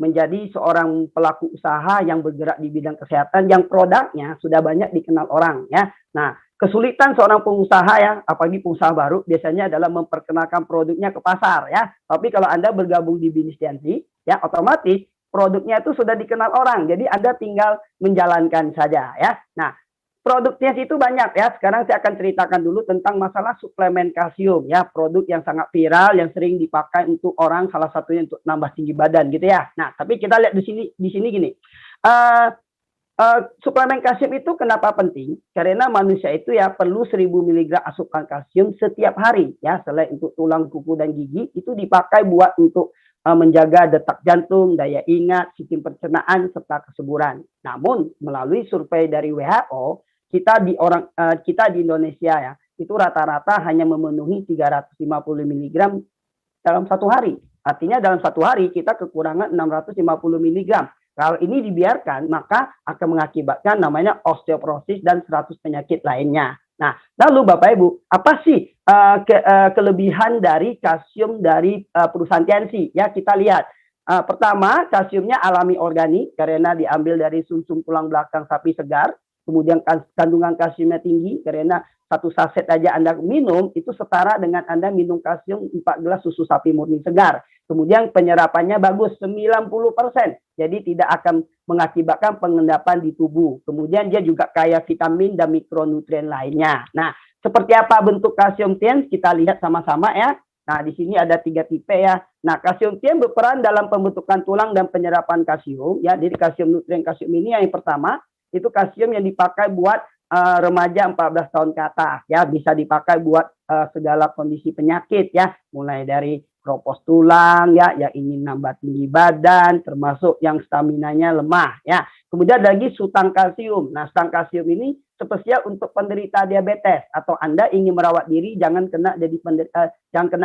menjadi seorang pelaku usaha yang bergerak di bidang kesehatan yang produknya sudah banyak dikenal orang ya. Nah kesulitan seorang pengusaha ya, apalagi pengusaha baru biasanya adalah memperkenalkan produknya ke pasar ya. Tapi kalau Anda bergabung di bisnis TNC ya, otomatis produknya itu sudah dikenal orang, jadi Anda tinggal menjalankan saja ya. Nah, produknya itu banyak ya. Sekarang saya akan ceritakan dulu tentang masalah suplemen kalsium ya, produk yang sangat viral yang sering dipakai untuk orang, salah satunya untuk nambah tinggi badan gitu ya. Nah, tapi kita lihat di sini gini. suplemen kalsium itu kenapa penting? Karena manusia itu ya perlu 1000 mg asupan kalsium setiap hari ya. Selain untuk tulang, kuku dan gigi, itu dipakai buat untuk menjaga detak jantung, daya ingat, sistem pencernaan serta kesuburan. Namun melalui survei dari WHO, kita di Indonesia ya, itu rata-rata hanya memenuhi 350 mg dalam satu hari. Artinya dalam satu hari kita kekurangan 650 mg. Kalau ini dibiarkan, maka akan mengakibatkan namanya osteoporosis dan 100 penyakit lainnya. Nah, lalu Bapak Ibu, apa sih kelebihan dari kalsium dari perusahaan TNC? Ya, kita lihat. Pertama, kalsiumnya alami organik karena diambil dari sumsum tulang belakang sapi segar. Kemudian kandungan kalsiumnya tinggi karena 1 saset aja Anda minum itu setara dengan Anda minum kalsium 4 gelas susu sapi murni segar. Kemudian penyerapannya bagus 90%. Jadi tidak akan mengakibatkan pengendapan di tubuh. Kemudian dia juga kaya vitamin dan mikronutrien lainnya. Nah, seperti apa bentuk kalsium TNC? Kita lihat sama-sama ya. Nah, di sini ada 3 tipe ya. Nah, kalsium TNC berperan dalam pembentukan tulang dan penyerapan kalsium ya. Jadi kalsium nutrien kalsium ini yang pertama itu kalsium yang dipakai buat remaja 14 tahun ke atas ya, bisa dipakai buat segala kondisi penyakit ya, mulai dari kropos tulang ya, yang ingin nambah tinggi badan, termasuk yang staminanya lemah ya. Kemudian ada lagi sutang kalsium. Nah, sutang kalsium ini spesial untuk penderita diabetes atau Anda ingin merawat diri jangan kena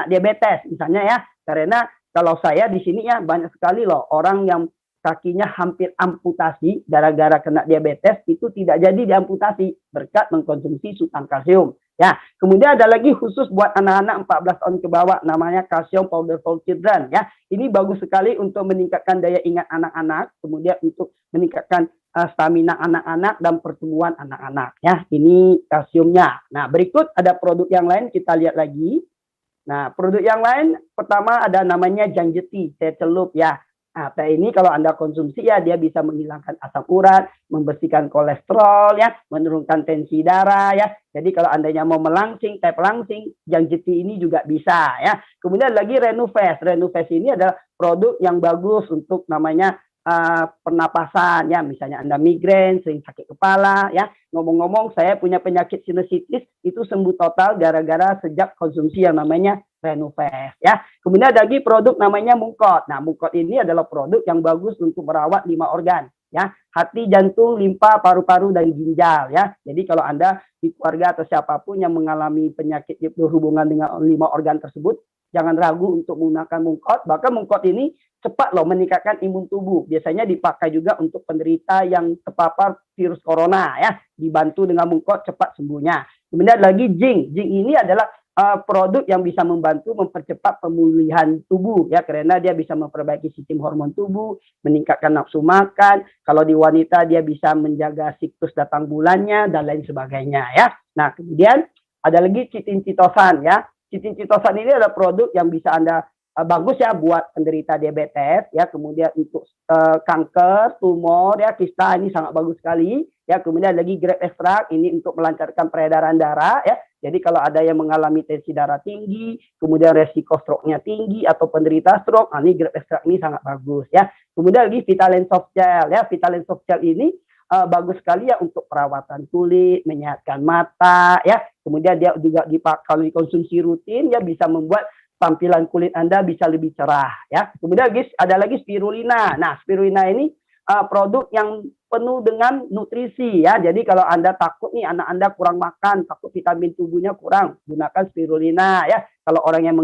diabetes misalnya ya. Karena kalau saya di sini ya banyak sekali loh orang yang kakinya hampir amputasi gara-gara kena diabetes, itu tidak jadi diamputasi berkat mengkonsumsi sutang kalsium. Ya, kemudian ada lagi khusus buat anak-anak 14 tahun ke bawah namanya calcium powder for children ya. Ini bagus sekali untuk meningkatkan daya ingat anak-anak, kemudian untuk meningkatkan stamina anak-anak dan pertumbuhan anak-anak ya. Ini kalsiumnya. Nah, berikut ada produk yang lain kita lihat lagi. Nah, produk yang lain pertama ada namanya Janjeti, saya celup ya. Nah, teh ini kalau Anda konsumsi ya dia bisa menghilangkan asam urat, membersihkan kolesterol ya, menurunkan tensi darah ya. Jadi kalau Andanya mau melangsing, teh pelangsing, Janjeti ini juga bisa ya. Kemudian lagi Renuvest. Renuvest ini adalah produk yang bagus untuk namanya pernapasan ya, misalnya Anda migrain, sering sakit kepala ya. Ngomong-ngomong saya punya penyakit sinusitis itu sembuh total gara-gara sejak konsumsi yang namanya Renuvest ya. Kemudian ada lagi produk namanya Mungkot. Nah, Mungkot ini adalah produk yang bagus untuk merawat 5 organ ya, hati, jantung, limpa, paru-paru dan ginjal ya. Jadi kalau Anda di keluarga atau siapapun yang mengalami penyakit berhubungan dengan 5 organ tersebut, jangan ragu untuk menggunakan Mungkot. Bahkan Mungkot ini cepat loh meningkatkan imun tubuh. Biasanya dipakai juga untuk penderita yang terpapar virus corona ya. Dibantu dengan Mungkot cepat sembuhnya. Kemudian lagi Zinc. Zinc ini adalah produk yang bisa membantu mempercepat pemulihan tubuh ya, karena dia bisa memperbaiki sistem hormon tubuh, meningkatkan nafsu makan. Kalau di wanita dia bisa menjaga siklus datang bulannya dan lain sebagainya ya. Nah, kemudian ada lagi Chitin Chitosan ya. Chitin Chitosan ini adalah produk yang bisa Anda bagus ya buat penderita diabetes ya, kemudian untuk kanker, tumor ya, kista ini sangat bagus sekali ya. Kemudian lagi grape extract ini untuk melancarkan peredaran darah ya. Jadi kalau ada yang mengalami tensi darah tinggi, kemudian resiko stroke-nya tinggi atau penderita stroke, nah ini grape extract ini sangat bagus ya. Kemudian lagi Vitalen Soft Gel ya. Vitalen Soft Gel ini bagus sekali ya untuk perawatan kulit, menyehatkan mata ya. Kemudian dia juga kalau dikonsumsi rutin ya bisa membuat tampilan kulit Anda bisa lebih cerah ya. Kemudian guys, ada lagi spirulina. Nah, spirulina ini produk yang penuh dengan nutrisi ya. Jadi kalau Anda takut nih anak Anda kurang makan, takut vitamin tubuhnya kurang, gunakan spirulina ya. Kalau orang yang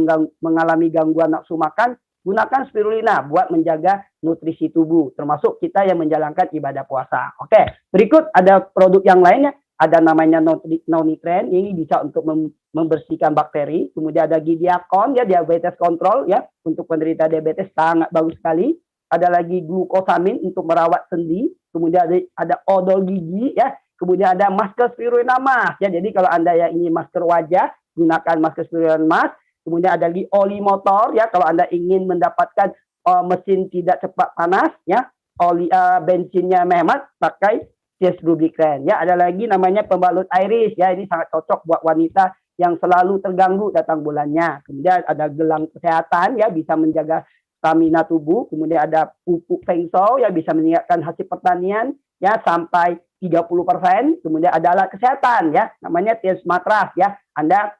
mengalami gangguan nafsu makan, gunakan spirulina buat menjaga nutrisi tubuh, termasuk kita yang menjalankan ibadah puasa. Oke, berikut ada produk yang lainnya. Ada namanya Nonitren, ini bisa untuk membersihkan bakteri. Kemudian ada Gidiacon ya, diabetes control ya, untuk penderita diabetes sangat bagus sekali. Ada lagi glukosamin untuk merawat sendi. Kemudian ada odol gigi ya. Kemudian ada masker spirulina mask ya. Jadi kalau Anda yang ingin masker wajah, gunakan masker spirulina mask. Kemudian ada lagi oli motor ya, kalau Anda ingin mendapatkan mesin tidak cepat panas ya, oli bensinnya menghemat, pakai Cis Lubricant ya. Ada lagi namanya pembalut iris ya, ini sangat cocok buat wanita yang selalu terganggu datang bulannya. Kemudian ada gelang kesehatan ya, bisa menjaga stamina tubuh. Kemudian ada pupuk Feng Shou ya, bisa meningkatkan hasil pertanian. ya sampai 30%. Kemudian ada alat kesehatan ya, namanya TS matras ya. Anda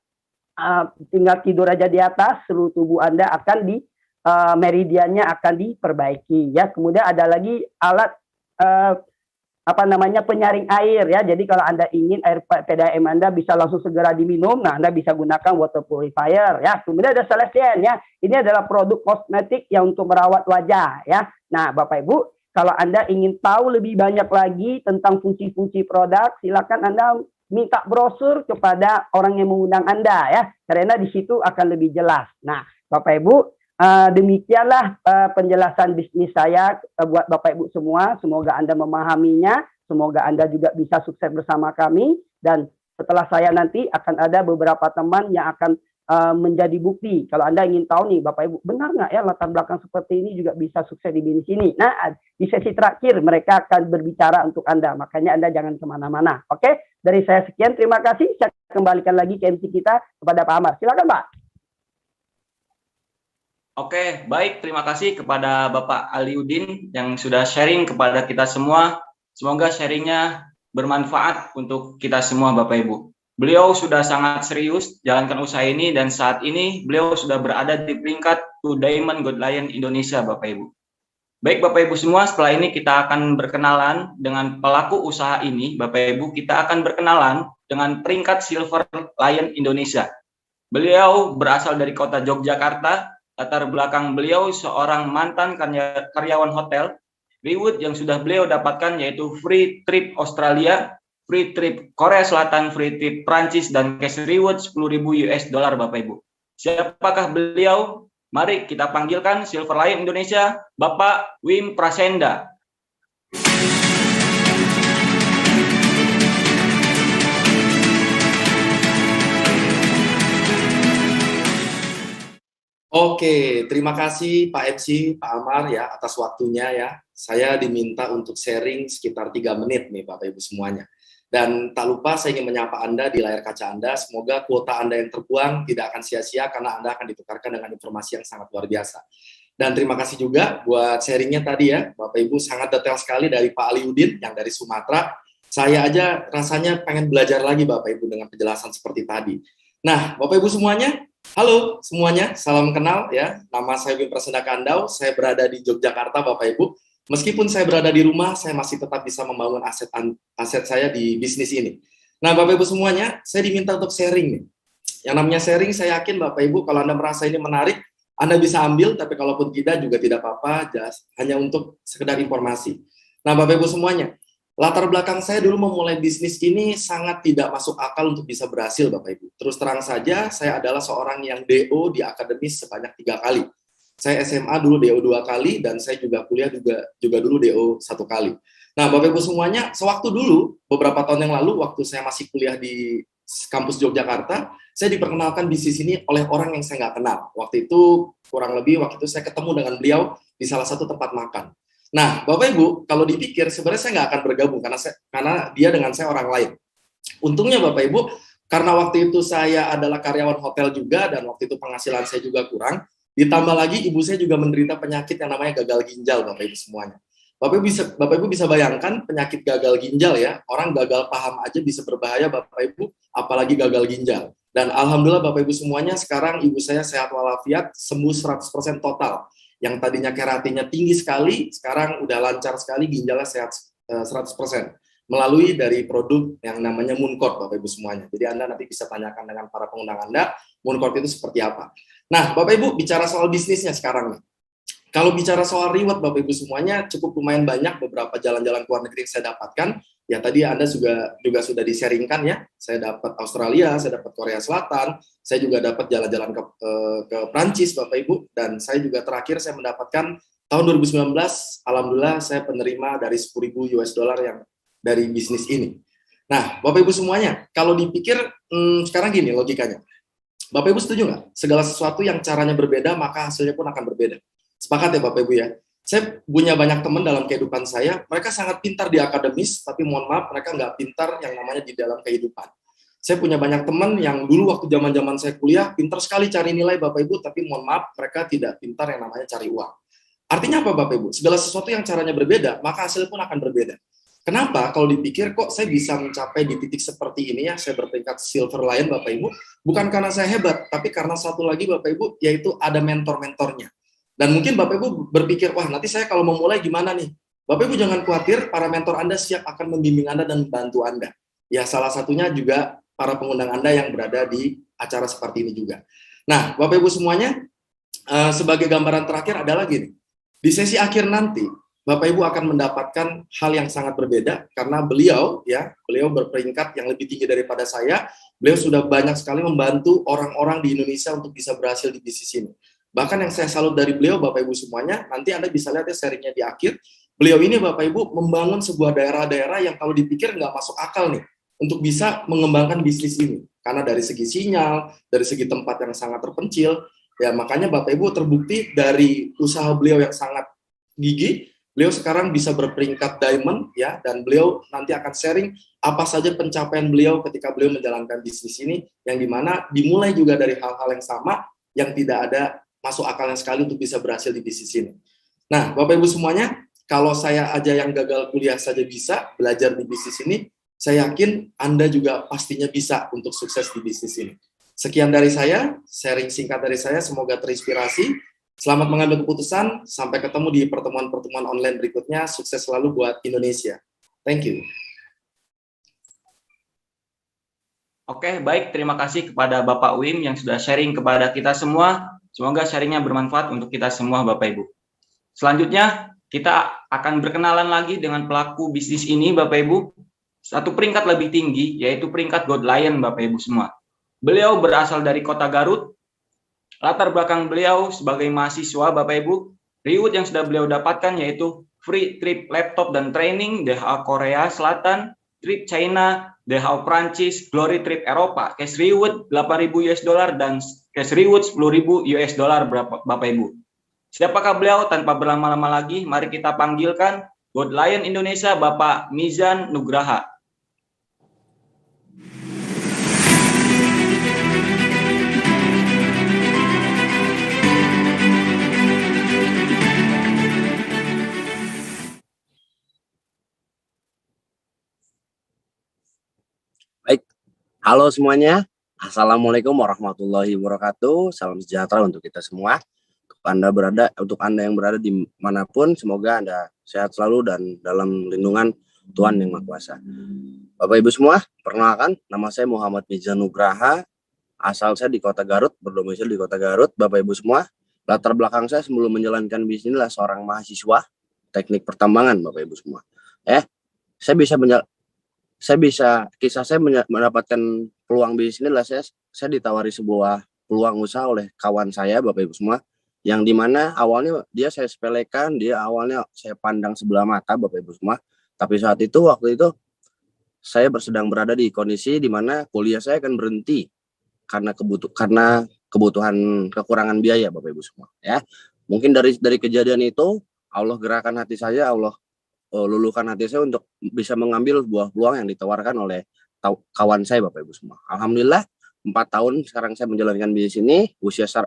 tinggal tidur aja di atas, seluruh tubuh Anda akan meridiannya akan diperbaiki ya. Kemudian ada lagi alat penyaring air ya. Jadi kalau Anda ingin air PDAM Anda bisa langsung segera diminum, nah Anda bisa gunakan water purifier ya. Kemudian ada Celestion ya. Ini adalah produk kosmetik yang untuk merawat wajah ya. Nah, Bapak Ibu, kalau Anda ingin tahu lebih banyak lagi tentang fungsi-fungsi produk, silakan Anda minta brosur kepada orang yang mengundang Anda ya. Karena di situ akan lebih jelas. Nah, Bapak Ibu, demikianlah penjelasan bisnis saya buat Bapak Ibu semua. Semoga Anda memahaminya, semoga Anda juga bisa sukses bersama kami. Dan setelah saya nanti akan ada beberapa teman yang akan menjadi bukti. Kalau Anda ingin tahu nih Bapak Ibu, benar nggak ya latar belakang seperti ini juga bisa sukses di bisnis ini. Nah, di sesi terakhir mereka akan berbicara untuk Anda. Makanya Anda jangan kemana-mana. Oke, dari saya sekian. Terima kasih. Saya kembalikan lagi ke MC kita kepada Pak Amar. Silakan Pak. Oke, baik. Terima kasih kepada Bapak Aliudin yang sudah sharing kepada kita semua. Semoga sharingnya bermanfaat untuk kita semua, Bapak Ibu. Beliau sudah sangat serius jalankan usaha ini dan saat ini beliau sudah berada di peringkat To Diamond Gold Lion Indonesia, Bapak Ibu. Baik Bapak Ibu semua, setelah ini kita akan berkenalan dengan pelaku usaha ini. Bapak Ibu, kita akan berkenalan dengan peringkat Silver Lion Indonesia. Beliau berasal dari kota Yogyakarta. Latar belakang beliau seorang mantan karyawan hotel. Reward yang sudah beliau dapatkan yaitu free trip Australia, free trip Korea Selatan, free trip Prancis, dan cash reward 10.000 US dollar, Bapak Ibu. Siapakah beliau? Mari kita panggilkan Silver Lion Indonesia, Bapak Wim Prasenda. Oke, terima kasih Pak MC, Pak Amar ya atas waktunya ya. Saya diminta untuk sharing sekitar 3 menit nih Bapak Ibu semuanya. Dan tak lupa saya ingin menyapa Anda di layar kaca Anda. Semoga kuota Anda yang terbuang tidak akan sia-sia karena Anda akan ditukarkan dengan informasi yang sangat luar biasa. Dan terima kasih juga buat sharingnya tadi ya. Bapak Ibu sangat detail sekali dari Pak Aliudin yang dari Sumatera. Saya aja rasanya pengen belajar lagi Bapak Ibu dengan penjelasan seperti tadi. Nah, Bapak Ibu semuanya, halo semuanya, salam kenal ya. Nama saya Wim Prasenda Kandau, saya berada di Yogyakarta Bapak Ibu. Meskipun saya berada di rumah, saya masih tetap bisa membangun aset saya di bisnis ini. Nah, Bapak Ibu semuanya, saya diminta untuk sharing nih. Yang namanya sharing, saya yakin Bapak Ibu kalau Anda merasa ini menarik, Anda bisa ambil, tapi kalaupun tidak juga tidak apa-apa, hanya untuk sekedar informasi. Nah, Bapak Ibu semuanya, latar belakang saya dulu memulai bisnis ini sangat tidak masuk akal untuk bisa berhasil, Bapak Ibu. Terus terang saja, saya adalah seorang yang DO di akademis sebanyak 3 kali. Saya SMA dulu DO 2 kali, dan saya juga kuliah juga dulu DO 1 kali. Nah, Bapak Ibu semuanya, sewaktu dulu, beberapa tahun yang lalu, waktu saya masih kuliah di kampus Yogyakarta, saya diperkenalkan bisnis ini oleh orang yang saya nggak kenal. Waktu itu, kurang lebih, waktu itu saya ketemu dengan beliau di salah satu tempat makan. Nah, Bapak Ibu, kalau dipikir, sebenarnya saya nggak akan bergabung, karena dia dengan saya orang lain. Untungnya Bapak Ibu, karena waktu itu saya adalah karyawan hotel juga, dan waktu itu penghasilan saya juga kurang, ditambah lagi ibu saya juga menderita penyakit yang namanya gagal ginjal, Bapak Ibu semuanya. Bapak Ibu bisa bayangkan penyakit gagal ginjal ya, orang gagal paham aja bisa berbahaya Bapak Ibu, apalagi gagal ginjal. Dan Alhamdulillah Bapak Ibu semuanya, sekarang ibu saya sehat walafiat, sembuh 100% total. Yang tadinya keratinnya tinggi sekali, sekarang udah lancar sekali, ginjalnya sehat 100%. Melalui dari produk yang namanya Mooncord, Bapak Ibu semuanya. Jadi Anda nanti bisa tanyakan dengan para pengundang Anda, Mooncord itu seperti apa. Nah, Bapak Ibu bicara soal bisnisnya sekarang nih. Kalau bicara soal reward Bapak Ibu semuanya, cukup lumayan banyak beberapa jalan-jalan ke luar negeri yang saya dapatkan. Ya tadi Anda juga sudah di-sharingkan ya. Saya dapat Australia, saya dapat Korea Selatan, saya juga dapat jalan-jalan ke Prancis Bapak Ibu, dan saya juga terakhir saya mendapatkan tahun 2019, alhamdulillah saya penerima dari 10.000 US dollar yang dari bisnis ini. Nah, Bapak Ibu semuanya, kalau dipikir sekarang gini logikanya. Bapak Ibu setuju nggak? Segala sesuatu yang caranya berbeda, maka hasilnya pun akan berbeda. Sepakat ya Bapak Ibu ya? Saya punya banyak teman dalam kehidupan saya, mereka sangat pintar di akademis, tapi mohon maaf, mereka nggak pintar yang namanya di dalam kehidupan. Saya punya banyak teman yang dulu waktu zaman-zaman saya kuliah, pintar sekali cari nilai Bapak Ibu, tapi mohon maaf, mereka tidak pintar yang namanya cari uang. Artinya apa Bapak Ibu? Segala sesuatu yang caranya berbeda, maka hasilnya pun akan berbeda. Kenapa? Kalau dipikir kok saya bisa mencapai di titik seperti ini ya, saya berperingkat Silver Lion Bapak Ibu, bukan karena saya hebat, tapi karena satu lagi Bapak Ibu, yaitu ada mentor-mentornya. Dan mungkin Bapak Ibu berpikir, wah nanti saya kalau mau mulai gimana nih? Bapak Ibu jangan khawatir, para mentor Anda siap akan membimbing Anda dan membantu Anda. Ya salah satunya juga para pengundang Anda yang berada di acara seperti ini juga. Nah Bapak Ibu semuanya, sebagai gambaran terakhir adalah gini, di sesi akhir nanti, Bapak Ibu akan mendapatkan hal yang sangat berbeda karena beliau berperingkat yang lebih tinggi daripada saya. Beliau sudah banyak sekali membantu orang-orang di Indonesia untuk bisa berhasil di bisnis ini. Bahkan yang saya salut dari beliau, Bapak Ibu semuanya, nanti Anda bisa lihat ya sharingnya di akhir. Beliau ini Bapak Ibu membangun sebuah daerah-daerah yang kalau dipikir nggak masuk akal nih untuk bisa mengembangkan bisnis ini. Karena dari segi sinyal, dari segi tempat yang sangat terpencil, ya makanya Bapak Ibu terbukti dari usaha beliau yang sangat gigih. Beliau sekarang bisa berperingkat diamond ya, dan beliau nanti akan sharing apa saja pencapaian beliau ketika beliau menjalankan bisnis ini, yang dimana dimulai juga dari hal-hal yang sama yang tidak ada masuk akalnya sekali untuk bisa berhasil di bisnis ini. Nah, Bapak Ibu semuanya, kalau saya aja yang gagal kuliah saja bisa belajar di bisnis ini, saya yakin Anda juga pastinya bisa untuk sukses di bisnis ini. Sekian dari saya, sharing singkat dari saya, semoga terinspirasi. Selamat mengambil keputusan, sampai ketemu di pertemuan-pertemuan online berikutnya. Sukses selalu buat Indonesia. Thank you. Oke, baik. Terima kasih kepada Bapak Wim yang sudah sharing kepada kita semua. Semoga sharingnya bermanfaat untuk kita semua, Bapak Ibu. Selanjutnya, kita akan berkenalan lagi dengan pelaku bisnis ini, Bapak Ibu. Satu peringkat lebih tinggi, yaitu peringkat Gold Lion, Bapak Ibu semua. Beliau berasal dari kota Garut. Latar belakang beliau sebagai mahasiswa, Bapak Ibu, reward yang sudah beliau dapatkan yaitu free trip laptop dan training DHA Korea Selatan, trip China, DHA Prancis, Glory trip Eropa, cash reward $8.000 dan cash reward $10.000 Bapak Ibu. Siapakah beliau? Tanpa berlama-lama lagi, mari kita panggilkan Gold Lion Indonesia Bapak Mizan Nugraha. Baik, halo semuanya. Assalamualaikum warahmatullahi wabarakatuh. Salam sejahtera untuk kita semua. Untuk Anda yang berada di manapun, semoga Anda sehat selalu dan dalam lindungan Tuhan Yang Maha Kuasa. Bapak Ibu semua, perkenalkan, nama saya Muhammad Mizan Nugraha. Asal saya di Kota Garut, berdomisili di Kota Garut. Bapak Ibu semua, latar belakang saya sebelum menjalankan bisnis adalah seorang mahasiswa teknik pertambangan, Bapak Ibu semua. Kisah saya mendapatkan peluang bisnis ini adalah saya ditawari sebuah peluang usaha oleh kawan saya, Bapak Ibu semua, yang dimana awalnya dia saya sepelekan, dia awalnya saya pandang sebelah mata, Bapak Ibu semua. Tapi waktu itu saya sedang berada di kondisi dimana kuliah saya akan berhenti karena kebutuhan kekurangan biaya, Bapak Ibu semua. Ya, mungkin dari kejadian itu Allah gerakan hati saya, Allah luluhkan hati saya untuk bisa mengambil buah peluang yang ditawarkan oleh kawan saya, Bapak Ibu semua. Alhamdulillah 4 tahun sekarang saya menjalankan bisnis ini. Usia saya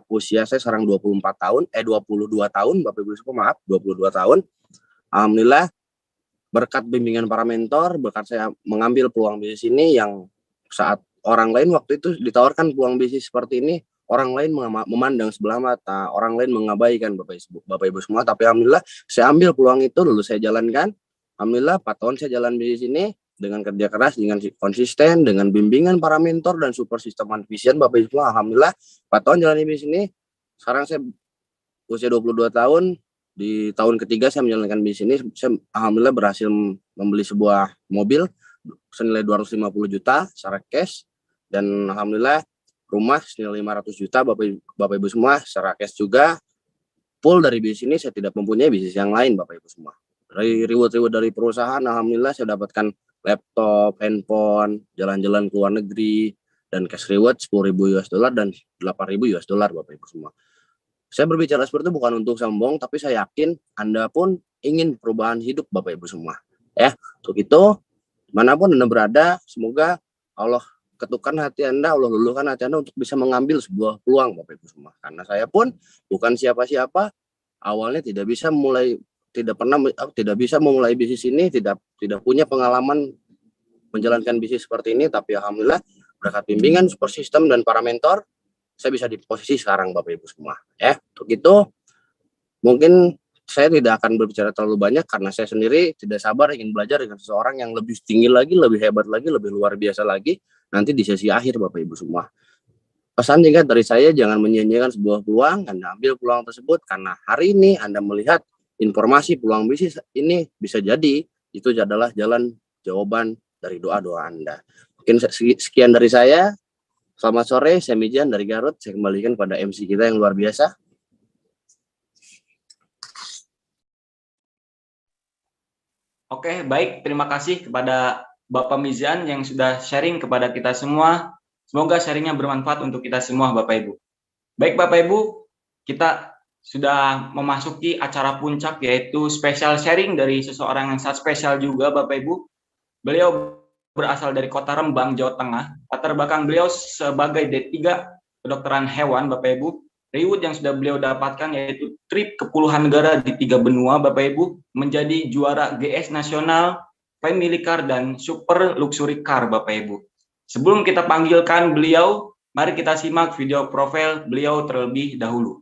sekarang 22 tahun, Bapak Ibu semua, maaf, 22 tahun. Alhamdulillah berkat bimbingan para mentor, berkat saya mengambil peluang bisnis ini yang saat orang lain waktu itu ditawarkan peluang bisnis seperti ini, orang lain memandang sebelah mata, orang lain mengabaikan, Bapak Ibu semua. Tapi alhamdulillah saya ambil peluang itu, lalu saya jalankan. Alhamdulillah 4 tahun saya jalan bisnis ini dengan kerja keras, dengan konsisten, dengan bimbingan para mentor dan super system and vision, Bapak Ibu semua. Alhamdulillah 4 tahun jalan bisnis ini. Sekarang saya usia 22 tahun. Di tahun ketiga saya menjalankan bisnis ini, saya alhamdulillah berhasil membeli sebuah mobil senilai 250 juta secara cash, dan alhamdulillah rumah senilai 500 juta Bapak Ibu semua secara cash juga. Full dari bisnis ini, saya tidak mempunyai bisnis yang lain, Bapak Ibu semua. Dari reward dari perusahaan, alhamdulillah saya dapatkan laptop, handphone, jalan-jalan ke luar negeri, dan cash reward $10.000 dan $8.000 Bapak Ibu semua. Saya berbicara seperti itu bukan untuk sombong, tapi saya yakin Anda pun ingin perubahan hidup, Bapak Ibu semua. Ya, untuk itu manapun Anda berada, semoga Allah ketukan hati Anda, Allah luluhkan hati Anda untuk bisa mengambil sebuah peluang, Bapak Ibu semua. Karena saya pun bukan siapa-siapa, awalnya tidak bisa mulai tidak bisa memulai bisnis ini, tidak punya pengalaman menjalankan bisnis seperti ini, tapi alhamdulillah berkat bimbingan, support system dan para mentor, saya bisa di posisi sekarang Bapak Ibu semua. Ya, untuk itu mungkin saya tidak akan berbicara terlalu banyak karena saya sendiri tidak sabar ingin belajar dengan seseorang yang lebih tinggi lagi, lebih hebat lagi, lebih luar biasa lagi nanti di sesi akhir Bapak Ibu semua. Pesan singkat dari saya, jangan menyia-nyiakan sebuah peluang, Anda ambil peluang tersebut karena hari ini Anda melihat informasi peluang bisnis ini bisa jadi itu adalah jalan jawaban dari doa-doa Anda. Mungkin sekian dari saya. Selamat sore, saya Mijan dari Garut. Saya kembalikan pada MC kita yang luar biasa. Oke, baik. Terima kasih kepada Bapak Mizan yang sudah sharing kepada kita semua. Semoga sharingnya bermanfaat untuk kita semua, Bapak Ibu. Baik, Bapak Ibu, kita sudah memasuki acara puncak, yaitu spesial sharing dari seseorang yang sangat spesial juga, Bapak Ibu. Beliau berasal dari Kota Rembang, Jawa Tengah. Latar belakang beliau sebagai D3 kedokteran hewan, Bapak Ibu. Reward yang sudah beliau dapatkan yaitu trip ke puluhan negara di 3 benua, Bapak Ibu, menjadi juara GS nasional, family car, dan super luxury car, Bapak Ibu. Sebelum kita panggilkan beliau, mari kita simak video profil beliau terlebih dahulu.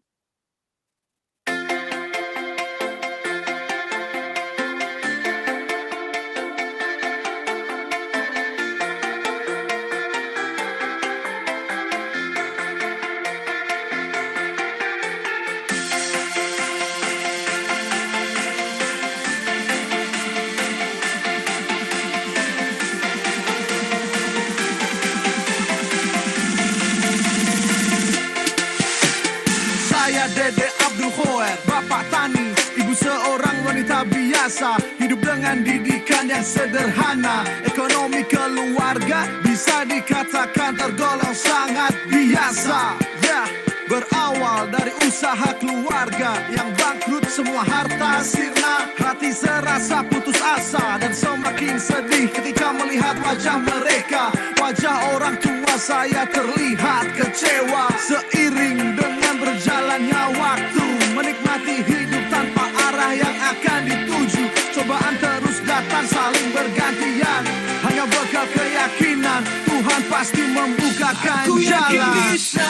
Hidup dengan didikan yang sederhana, ekonomi keluarga bisa dikatakan tergolong sangat biasa. Ya, berawal dari usaha keluarga yang bangkrut, semua harta sirna, hati serasa putus asa dan semakin sedih ketika melihat wajah mereka. Wajah orang tua saya terlihat kecewa. Seiring dengan berjalannya waktu, menikmati hidup tanpa arah yang akan dituju. Cobaan terus datang saling bergantian, hanya bekal keyakinan Tuhan pasti membukakan jalan. Aku yakin bisa,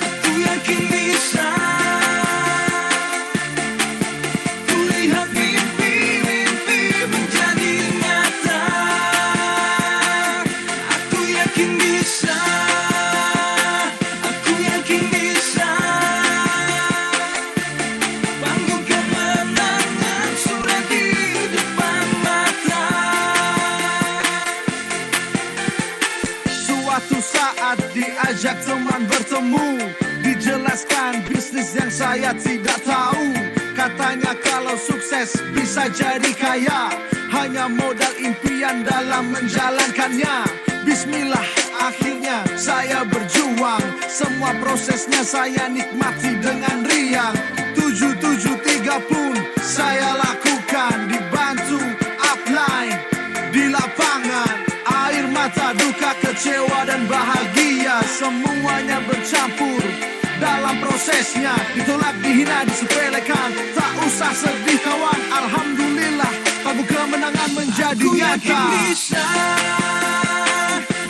aku yakin bisa. Kulihat mimpi-mimpi menjadi nyata. Aku yakin bisa, aku yakin bisa. Panggung kemenangan sudah di depan mata. Suatu saat diajak teman bertemu, dijelaskan bisnis yang saya tidak tahu. Katanya kalau sukses bisa jadi kaya, hanya modal impian dalam menjalankannya. Bismillah, akhirnya saya berjuang. Semua prosesnya saya nikmati dengan riang. 773 pun saya lakukan, dibantu upline di lapangan. Air mata, duka, kecewa dan bahagia, semuanya bercampur dalam prosesnya. Ditolak, dihina, disepelekan, tak usah sedih kawan. Alhamdulillah, tabung kemenangan menjadi nyata. Aku yakin bisa,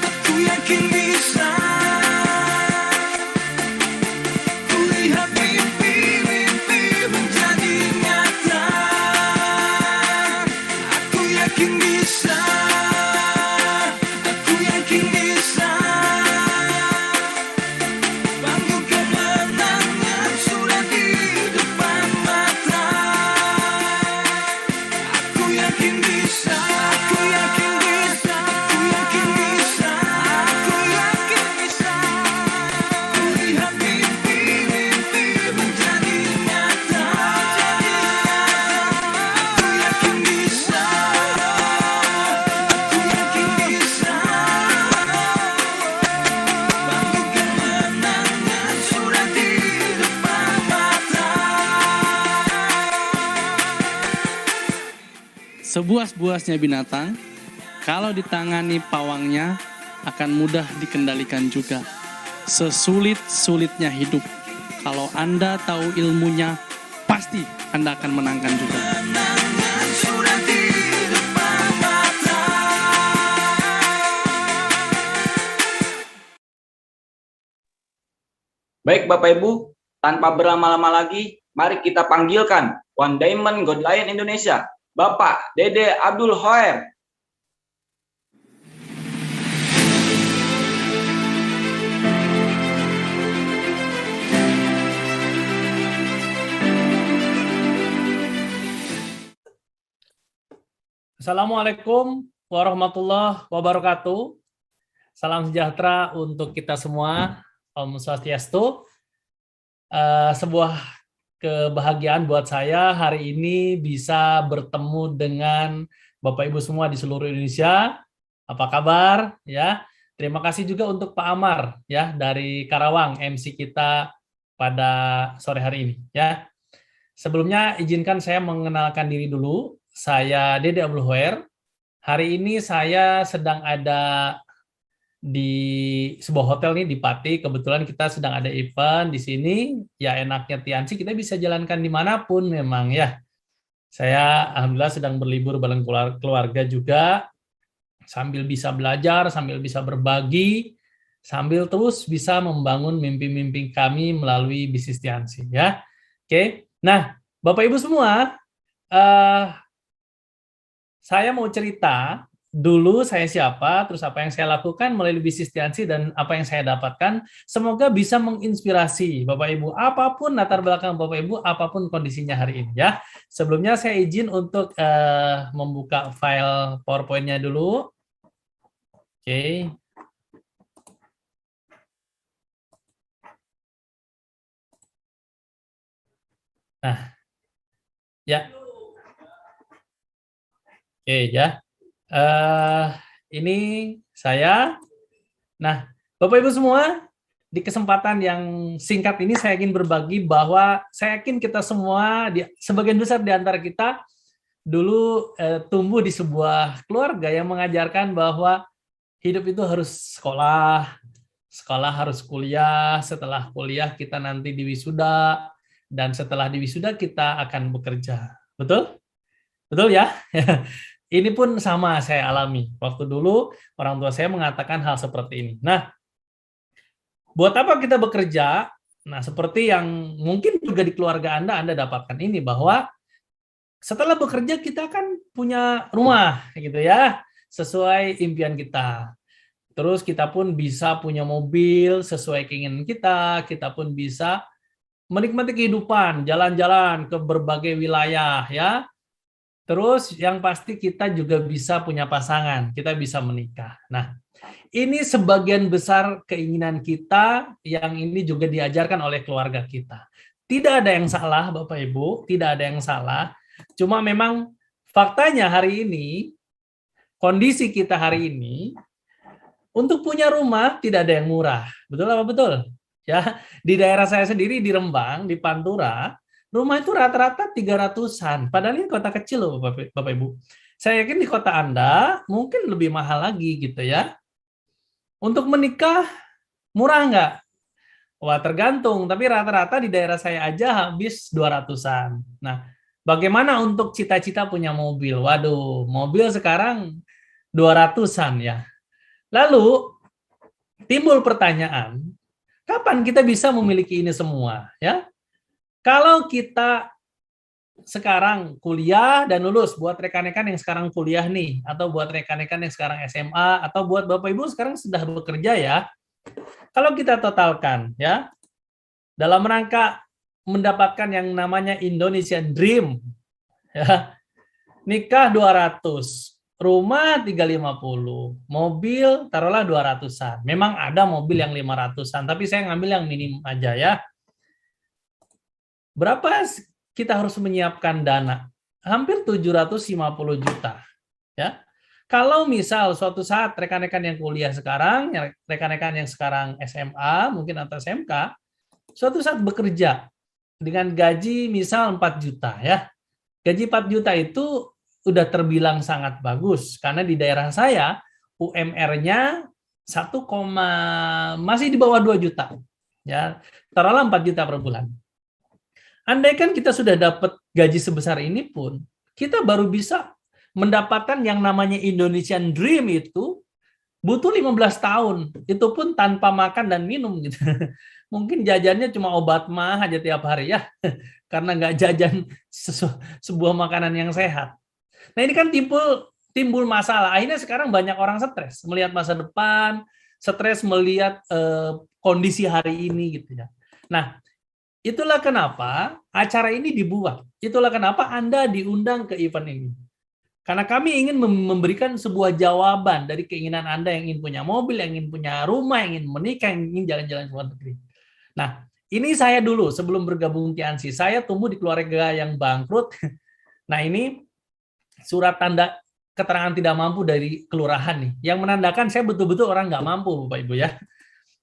aku yakin bisa. Kulihat mimpi-mimpi menjadi nyata. Aku yakin bisa, aku yakin bisa. Panggung kemenangan sudah di depan mata. Aku yakin bisa, aku yakin bisa, aku yakin bisa, aku yakin bisa. Kulihat mimpi-mimpi menjadi nyata. Aku yakin bisa, aku yakin bisa. Panggung kemenangan sudah di depan mata. Sebuas-buasnya binatang, kalau ditangani pawangnya akan mudah dikendalikan juga. Sesulit-sulitnya hidup, kalau Anda tahu ilmunya, pasti Anda akan menangkan juga. Baik Bapak Ibu, tanpa berlama-lama lagi, mari kita panggilkan One Diamond God Lion Indonesia, Bapak Dede Abdul Hoer. Assalamualaikum warahmatullahi wabarakatuh. Salam sejahtera untuk kita semua. Om Swastiastu. Sebuah kebahagiaan buat saya hari ini bisa bertemu dengan Bapak Ibu semua di seluruh Indonesia. Apa kabar? Ya, terima kasih juga untuk Pak Amar ya dari Karawang, MC kita pada sore hari ini. Ya, sebelumnya izinkan saya mengenalkan diri dulu. Saya Dede Abdul Hoer. Hari ini saya sedang ada di sebuah hotel nih di Pati. Kebetulan kita sedang ada event di sini. Ya enaknya Tiansi kita bisa jalankan dimanapun memang ya. Saya alhamdulillah sedang berlibur bareng keluarga juga. Sambil bisa belajar, sambil bisa berbagi, sambil terus bisa membangun mimpi-mimpi kami melalui bisnis Tiansi ya. Oke. Nah, Bapak Ibu semua, saya mau cerita dulu saya siapa, terus apa yang saya lakukan melalui bisnis Tiansi dan apa yang saya dapatkan. Semoga bisa menginspirasi Bapak Ibu, apapun latar belakang Bapak Ibu, apapun kondisinya hari ini ya. Sebelumnya saya izin untuk membuka file PowerPoint-nya dulu. Oke. Nah, ya. Oke ya, ini saya. Nah, Bapak Ibu semua, di kesempatan yang singkat ini saya ingin berbagi bahwa saya yakin kita semua, sebagian besar di antara kita dulu tumbuh di sebuah keluarga yang mengajarkan bahwa hidup itu harus sekolah, sekolah harus kuliah, setelah kuliah kita nanti diwisuda, dan setelah diwisuda kita akan bekerja. Betul? Betul ya? Ini pun sama saya alami. Waktu dulu orang tua saya mengatakan hal seperti ini. Nah, buat apa kita bekerja? Nah, seperti yang mungkin juga di keluarga Anda dapatkan ini, bahwa setelah bekerja kita kan punya rumah, gitu ya, sesuai impian kita. Terus kita pun bisa punya mobil sesuai keinginan kita pun bisa menikmati kehidupan, jalan-jalan ke berbagai wilayah, ya. Terus yang pasti kita juga bisa punya pasangan, kita bisa menikah. Nah, ini sebagian besar keinginan kita yang ini juga diajarkan oleh keluarga kita. Tidak ada yang salah Bapak Ibu, tidak ada yang salah. Cuma memang faktanya hari ini, kondisi kita hari ini, untuk punya rumah tidak ada yang murah. Betul apa betul? Ya, di daerah saya sendiri di Rembang, di Pantura, rumah itu rata-rata 300-an. Padahal ini kota kecil loh Bapak Ibu. Saya yakin di kota Anda mungkin lebih mahal lagi gitu ya. Untuk menikah murah nggak? Wah tergantung, tapi rata-rata di daerah saya aja habis 200-an. Nah, bagaimana untuk cita-cita punya mobil? Waduh, mobil sekarang 200-an ya. Lalu timbul pertanyaan, kapan kita bisa memiliki ini semua ya? Kalau kita sekarang kuliah dan lulus, buat rekan-rekan yang sekarang kuliah nih, atau buat rekan-rekan yang sekarang SMA, atau buat Bapak Ibu sekarang sudah bekerja ya, kalau kita totalkan ya, dalam rangka mendapatkan yang namanya Indonesian Dream, ya, nikah 200, rumah 350, mobil taruhlah 200-an. Memang ada mobil yang 500-an, tapi saya ngambil yang minim aja ya. Berapa kita harus menyiapkan dana? Hampir 750 juta. Ya. Kalau misal suatu saat rekan-rekan yang kuliah sekarang, rekan-rekan yang sekarang SMA, mungkin atau SMK, suatu saat bekerja dengan gaji misal 4 juta ya. Gaji 4 juta itu udah terbilang sangat bagus karena di daerah saya UMR-nya masih di bawah 2 juta. Ya, taruhlah 4 juta per bulan. andaikan kita sudah dapat gaji sebesar ini pun, kita baru bisa mendapatkan yang namanya Indonesian Dream itu butuh 15 tahun. Itu pun tanpa makan dan minum gitu. Mungkin jajannya cuma obat mah aja tiap hari ya. Karena nggak jajan sebuah makanan yang sehat. Nah ini kan timbul masalah. Akhirnya sekarang banyak orang stres melihat masa depan, stres melihat kondisi hari ini gitu ya. Nah, itulah kenapa acara ini dibuat. Itulah kenapa Anda diundang ke event ini. Karena kami ingin memberikan sebuah jawaban dari keinginan Anda yang ingin punya mobil, yang ingin punya rumah, yang ingin menikah, yang ingin jalan-jalan ke luar negeri. Nah, ini saya dulu sebelum bergabung Tiansi, saya tumbuh di keluarga yang bangkrut. Nah, ini surat tanda keterangan tidak mampu dari kelurahan nih, yang menandakan saya betul-betul orang nggak mampu, Bapak Ibu ya.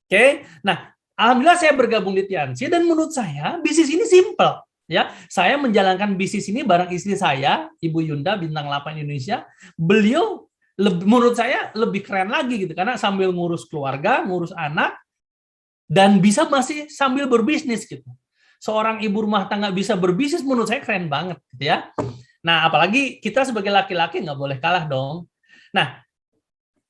Oke, nah alhamdulillah saya bergabung di Tiansi dan menurut saya bisnis ini simple. Ya, saya menjalankan bisnis ini bareng istri saya, Ibu Yunda Bintang 8 Indonesia. Beliau menurut saya lebih keren lagi gitu karena sambil ngurus keluarga, ngurus anak dan bisa masih sambil berbisnis gitu. Seorang ibu rumah tangga bisa berbisnis menurut saya keren banget gitu ya. Nah, apalagi kita sebagai laki-laki nggak boleh kalah dong. Nah,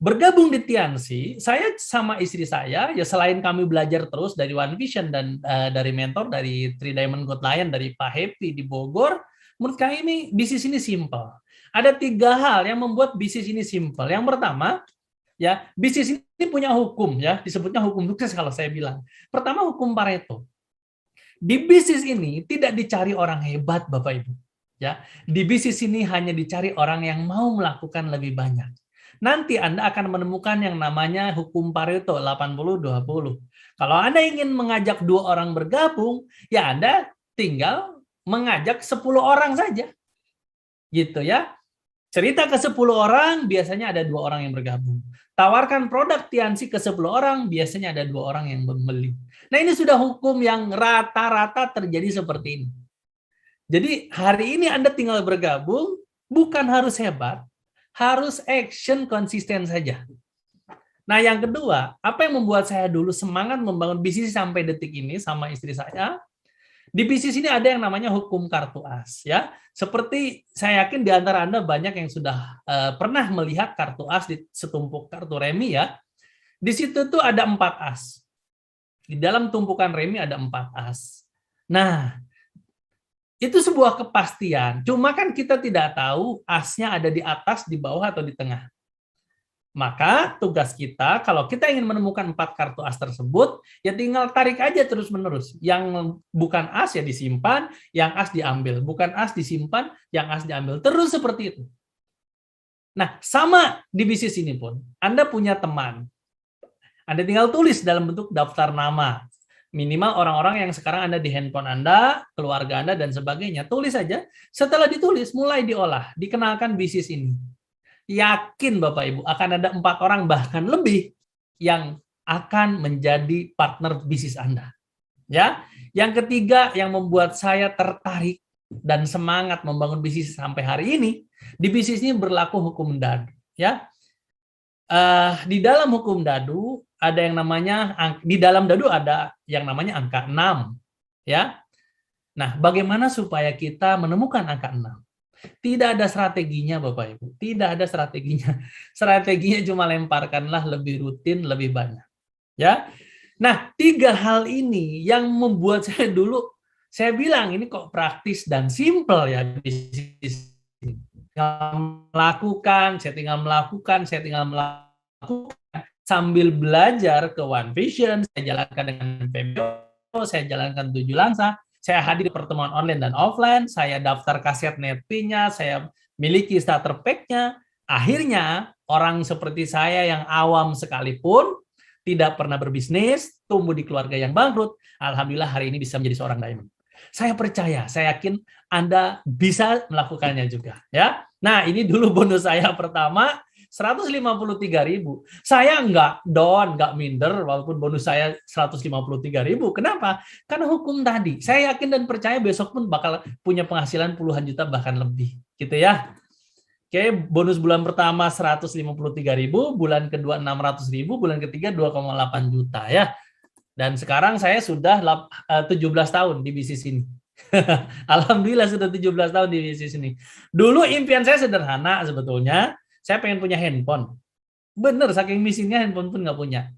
bergabung di Tiansi, saya sama istri saya, ya selain kami belajar terus dari One Vision dan dari mentor, dari Three Diamond Gold Lion, dari Pak Happy di Bogor, menurut kami ini bisnis ini simple. Ada 3 hal yang membuat bisnis ini simple. Yang pertama, ya bisnis ini punya hukum, ya disebutnya hukum sukses kalau saya bilang. Pertama, hukum Pareto. Di bisnis ini tidak dicari orang hebat, Bapak Ibu. Ya, di bisnis ini hanya dicari orang yang mau melakukan lebih banyak. Nanti Anda akan menemukan yang namanya hukum Pareto 80-20. Kalau Anda ingin mengajak 2 orang bergabung, ya Anda tinggal mengajak 10 orang saja. Gitu ya. Cerita ke 10 orang, biasanya ada 2 orang yang bergabung. Tawarkan produk Tiansi ke 10 orang, biasanya ada 2 orang yang membeli. Nah ini sudah hukum yang rata-rata terjadi seperti ini. Jadi hari ini Anda tinggal bergabung, bukan harus hebat, harus action konsisten saja. Nah, yang kedua, apa yang membuat saya dulu semangat membangun bisnis sampai detik ini sama istri saya? Di bisnis ini ada yang namanya hukum kartu as, ya. Seperti saya yakin di antara Anda banyak yang sudah pernah melihat kartu as di setumpuk kartu remi ya. Di situ tuh ada 4 as. Di dalam tumpukan remi ada 4 as. Nah, itu sebuah kepastian. Cuma kan kita tidak tahu asnya ada di atas, di bawah, atau di tengah. Maka tugas kita, kalau kita ingin menemukan 4 kartu as tersebut, ya tinggal tarik aja terus-menerus. Yang bukan as ya disimpan, yang as diambil. Bukan as disimpan, yang as diambil. Terus seperti itu. Nah, sama di bisnis ini pun. Anda punya teman. Anda tinggal tulis dalam bentuk daftar nama. Minimal orang-orang yang sekarang ada di handphone Anda, keluarga Anda, dan sebagainya. Tulis saja. Setelah ditulis, mulai diolah. Dikenalkan bisnis ini. Yakin Bapak Ibu, akan ada 4 orang bahkan lebih yang akan menjadi partner bisnis Anda. Ya. Yang ketiga yang membuat saya tertarik dan semangat membangun bisnis sampai hari ini, di bisnis ini berlaku hukum dadu. Ya. Di dalam hukum dadu, ada yang namanya di dalam dadu ada yang namanya angka 6 ya. Nah, bagaimana supaya kita menemukan angka 6? Tidak ada strateginya Bapak Ibu, tidak ada strateginya. Strateginya cuma lemparkanlah lebih rutin, lebih banyak. Ya. Nah, 3 hal ini yang membuat saya dulu saya bilang ini kok praktis dan simple ya bisnis. Saya tinggal melakukan sambil belajar ke One Vision, saya jalankan dengan PBO, saya jalankan 7 Langsa, saya hadir di pertemuan online dan offline, saya daftar kaset netpi-nya, saya miliki starter pack-nya. Akhirnya, orang seperti saya yang awam sekalipun, tidak pernah berbisnis, tumbuh di keluarga yang bangkrut, alhamdulillah hari ini bisa menjadi seorang diamond. Saya percaya, saya yakin Anda bisa melakukannya juga. Ya. Nah, ini dulu bonus saya pertama, 153.000. Saya nggak down, nggak minder, walaupun bonus saya 153.000. Kenapa? Karena hukum tadi. Saya yakin dan percaya besok pun bakal punya penghasilan puluhan juta bahkan lebih, gitu ya. Oke, bonus bulan pertama 153.000, bulan kedua 600.000, bulan ketiga 2,8 juta ya. Dan sekarang saya sudah 17 tahun di bisnis ini. Alhamdulillah sudah 17 tahun di bisnis ini. Dulu impian saya sederhana sebetulnya. Saya pengen punya handphone. Bener, saking miskinnya handphone pun nggak punya.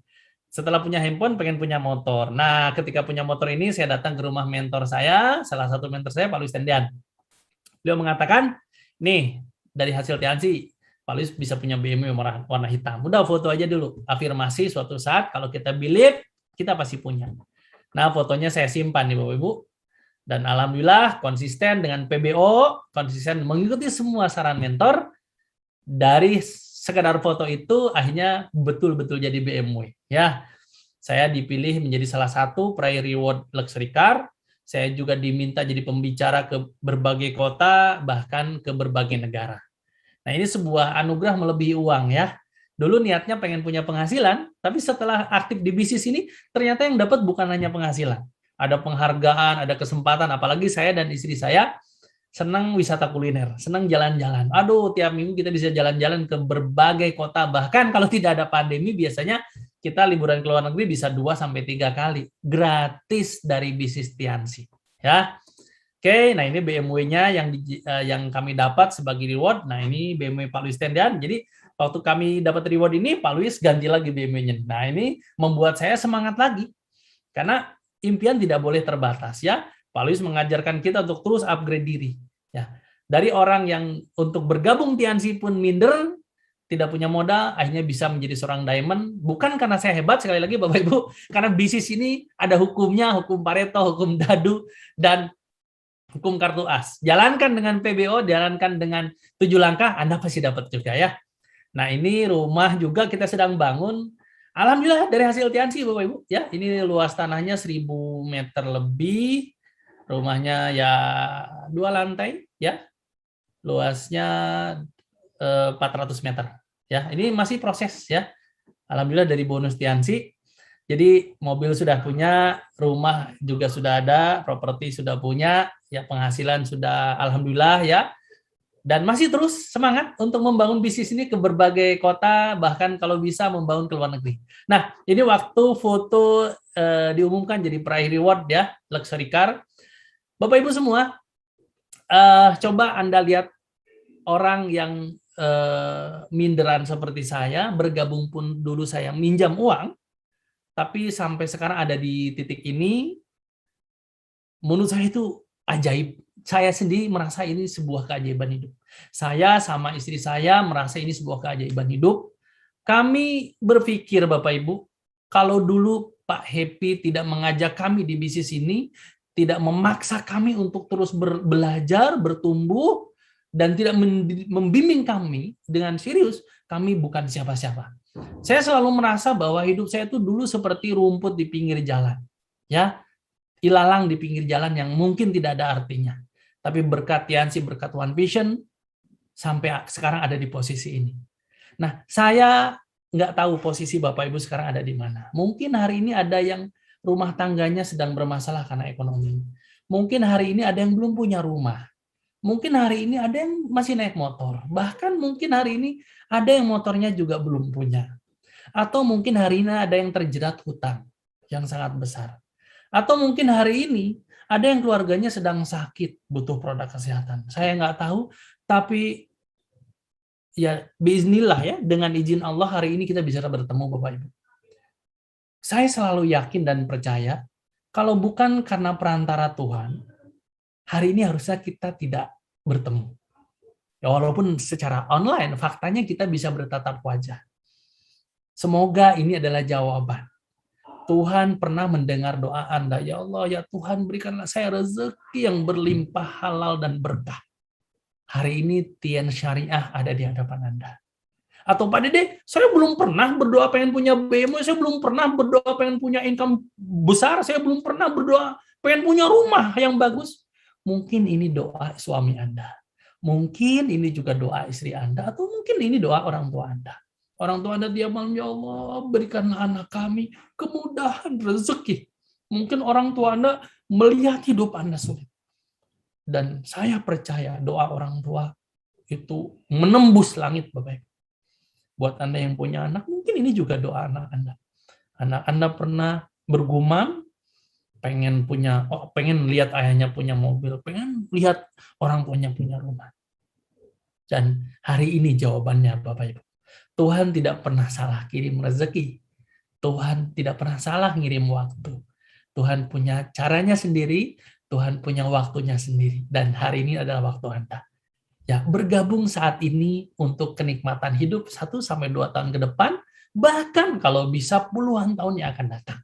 Setelah punya handphone, pengen punya motor. Nah, ketika punya motor ini, saya datang ke rumah mentor saya, salah satu mentor saya, Pak Luis Tendian. Beliau mengatakan, nih, dari hasil Tiansi, Pak Luis bisa punya BMW warna hitam. Udah foto aja dulu. Afirmasi suatu saat, kalau kita believe, kita pasti punya. Nah, fotonya saya simpan nih Bapak Ibu. Dan alhamdulillah konsisten dengan PBO, konsisten mengikuti semua saran mentor. Dari sekedar foto itu akhirnya betul-betul jadi BMW. Ya, saya dipilih menjadi salah satu Priority Reward Luxury Car. Saya juga diminta jadi pembicara ke berbagai kota, bahkan ke berbagai negara. Nah, ini sebuah anugerah melebihi uang ya. Dulu niatnya pengen punya penghasilan, tapi setelah aktif di bisnis ini, ternyata yang dapat bukan hanya penghasilan. Ada penghargaan, ada kesempatan, apalagi saya dan istri saya senang wisata kuliner, senang jalan-jalan. Aduh, tiap minggu kita bisa jalan-jalan ke berbagai kota, bahkan kalau tidak ada pandemi, biasanya kita liburan ke luar negeri bisa 2-3 kali, gratis dari bisnis Tiansi. Ya. Oke, nah ini BMW-nya yang kami dapat sebagai reward. Nah ini BMW Pak Luis Tendian. Jadi waktu kami dapat reward ini, Pak Luis ganti lagi BMW-nya. Nah ini membuat saya semangat lagi. Karena impian tidak boleh terbatas ya. Pak Luis mengajarkan kita untuk terus upgrade diri. Ya. Dari orang yang untuk bergabung Tiansi pun minder, tidak punya modal, akhirnya bisa menjadi seorang diamond. Bukan karena saya hebat, sekali lagi Bapak Ibu, karena bisnis ini ada hukumnya, hukum Pareto, hukum Dadu, dan hukum kartu as. Jalankan dengan PBO, jalankan dengan 7 langkah, Anda pasti dapat juga ya. Nah ini rumah juga kita sedang bangun. Alhamdulillah dari hasil Tiansi Bapak Ibu. Ya, ini luas tanahnya 1000 meter lebih. Rumahnya ya 2 lantai ya. Luasnya 400 meter. Ya, ini masih proses ya. Alhamdulillah dari bonus Tiansi. Jadi mobil sudah punya, rumah juga sudah ada, properti sudah punya, ya penghasilan sudah alhamdulillah ya. Dan masih terus semangat untuk membangun bisnis ini ke berbagai kota, bahkan kalau bisa membangun ke luar negeri. Nah, ini waktu foto diumumkan jadi priority reward ya, luxury car. Bapak Ibu semua, coba Anda lihat orang yang minderan seperti saya, bergabung pun dulu saya minjam uang, tapi sampai sekarang ada di titik ini, menurut saya itu ajaib. Saya sendiri merasa ini sebuah keajaiban hidup. Saya sama istri saya merasa ini sebuah keajaiban hidup. Kami berpikir Bapak Ibu, kalau dulu Pak Happy tidak mengajak kami di bisnis ini, tidak memaksa kami untuk terus belajar, bertumbuh, dan tidak membimbing kami dengan serius, kami bukan siapa-siapa. Saya selalu merasa bahwa hidup saya itu dulu seperti rumput di pinggir jalan. Ya, ilalang di pinggir jalan yang mungkin tidak ada artinya. Tapi berkat Tiansi, berkat One Vision, sampai sekarang ada di posisi ini. Nah, saya nggak tahu posisi Bapak Ibu sekarang ada di mana. Mungkin hari ini ada yang rumah tangganya sedang bermasalah karena ekonomi. Mungkin hari ini ada yang belum punya rumah. Mungkin hari ini ada yang masih naik motor. Bahkan mungkin hari ini ada yang motornya juga belum punya. Atau mungkin hari ini ada yang terjerat hutang yang sangat besar. Atau mungkin hari ini ada yang keluarganya sedang sakit, butuh produk kesehatan. Saya nggak tahu, tapi ya biiznillah ya, dengan izin Allah hari ini kita bisa bertemu Bapak Ibu. Saya selalu yakin dan percaya, kalau bukan karena perantara Tuhan, hari ini harusnya kita tidak bertemu. Ya, walaupun secara online, faktanya kita bisa bertatap wajah. Semoga ini adalah jawaban. Tuhan pernah mendengar doa Anda. Ya Allah, ya Tuhan, berikanlah saya rezeki yang berlimpah, halal, dan berkah. Hari ini Tian Syariah ada di hadapan Anda. Atau Pak Dede, saya belum pernah berdoa pengen punya BMW, saya belum pernah berdoa pengen punya income besar, saya belum pernah berdoa pengen punya rumah yang bagus. Mungkin ini doa suami Anda. Mungkin ini juga doa istri Anda, atau mungkin ini doa orang tua Anda. Orang tua Anda tiap malam, ya Allah, berikanlah anak kami kemudahan rezeki. Mungkin orang tua Anda melihat hidup Anda sulit. Dan saya percaya doa orang tua itu menembus langit, Bapak. Buat Anda yang punya anak, mungkin ini juga doa anak Anda. Anak Anda pernah bergumam, pengen lihat ayahnya punya mobil, pengen lihat orang tuanya punya rumah. Dan hari ini jawabannya Bapak Ibu. Tuhan tidak pernah salah kirim rezeki. Tuhan tidak pernah salah ngirim waktu. Tuhan punya caranya sendiri, Tuhan punya waktunya sendiri. Dan hari ini adalah waktu Anda. Ya, bergabung saat ini untuk kenikmatan hidup 1-2 tahun ke depan, bahkan kalau bisa puluhan tahun yang akan datang.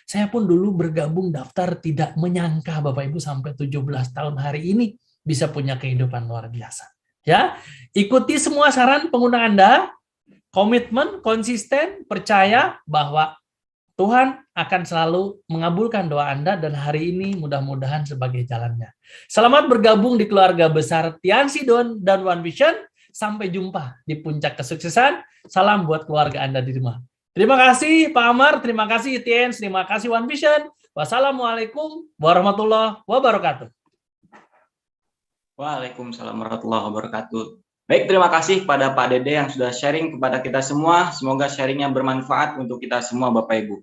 Saya pun dulu bergabung daftar tidak menyangka Bapak Ibu sampai 17 tahun hari ini bisa punya kehidupan luar biasa. Ya, ikuti semua saran pengguna Anda, komitmen, konsisten, percaya bahwa Tuhan akan selalu mengabulkan doa Anda dan hari ini mudah-mudahan sebagai jalannya. Selamat bergabung di keluarga besar Tiansi dan One Vision. Sampai jumpa di puncak kesuksesan. Salam buat keluarga Anda di rumah. Terima kasih Pak Amar, terima kasih Tians, terima kasih One Vision. Wassalamualaikum warahmatullahi wabarakatuh. Waalaikumsalam warahmatullahi wabarakatuh. Baik, terima kasih kepada Pak Dede yang sudah sharing kepada kita semua. Semoga sharingnya bermanfaat untuk kita semua Bapak Ibu.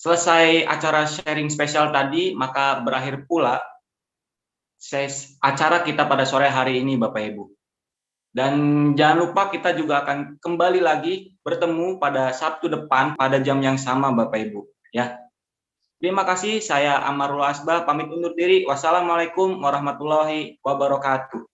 Selesai acara sharing spesial tadi, maka berakhir pula acara kita pada sore hari ini Bapak Ibu. Dan jangan lupa kita juga akan kembali lagi bertemu pada Sabtu depan pada jam yang sama Bapak Ibu. Ya. Terima kasih, saya Amarul Asbah pamit undur diri. Wassalamualaikum warahmatullahi wabarakatuh.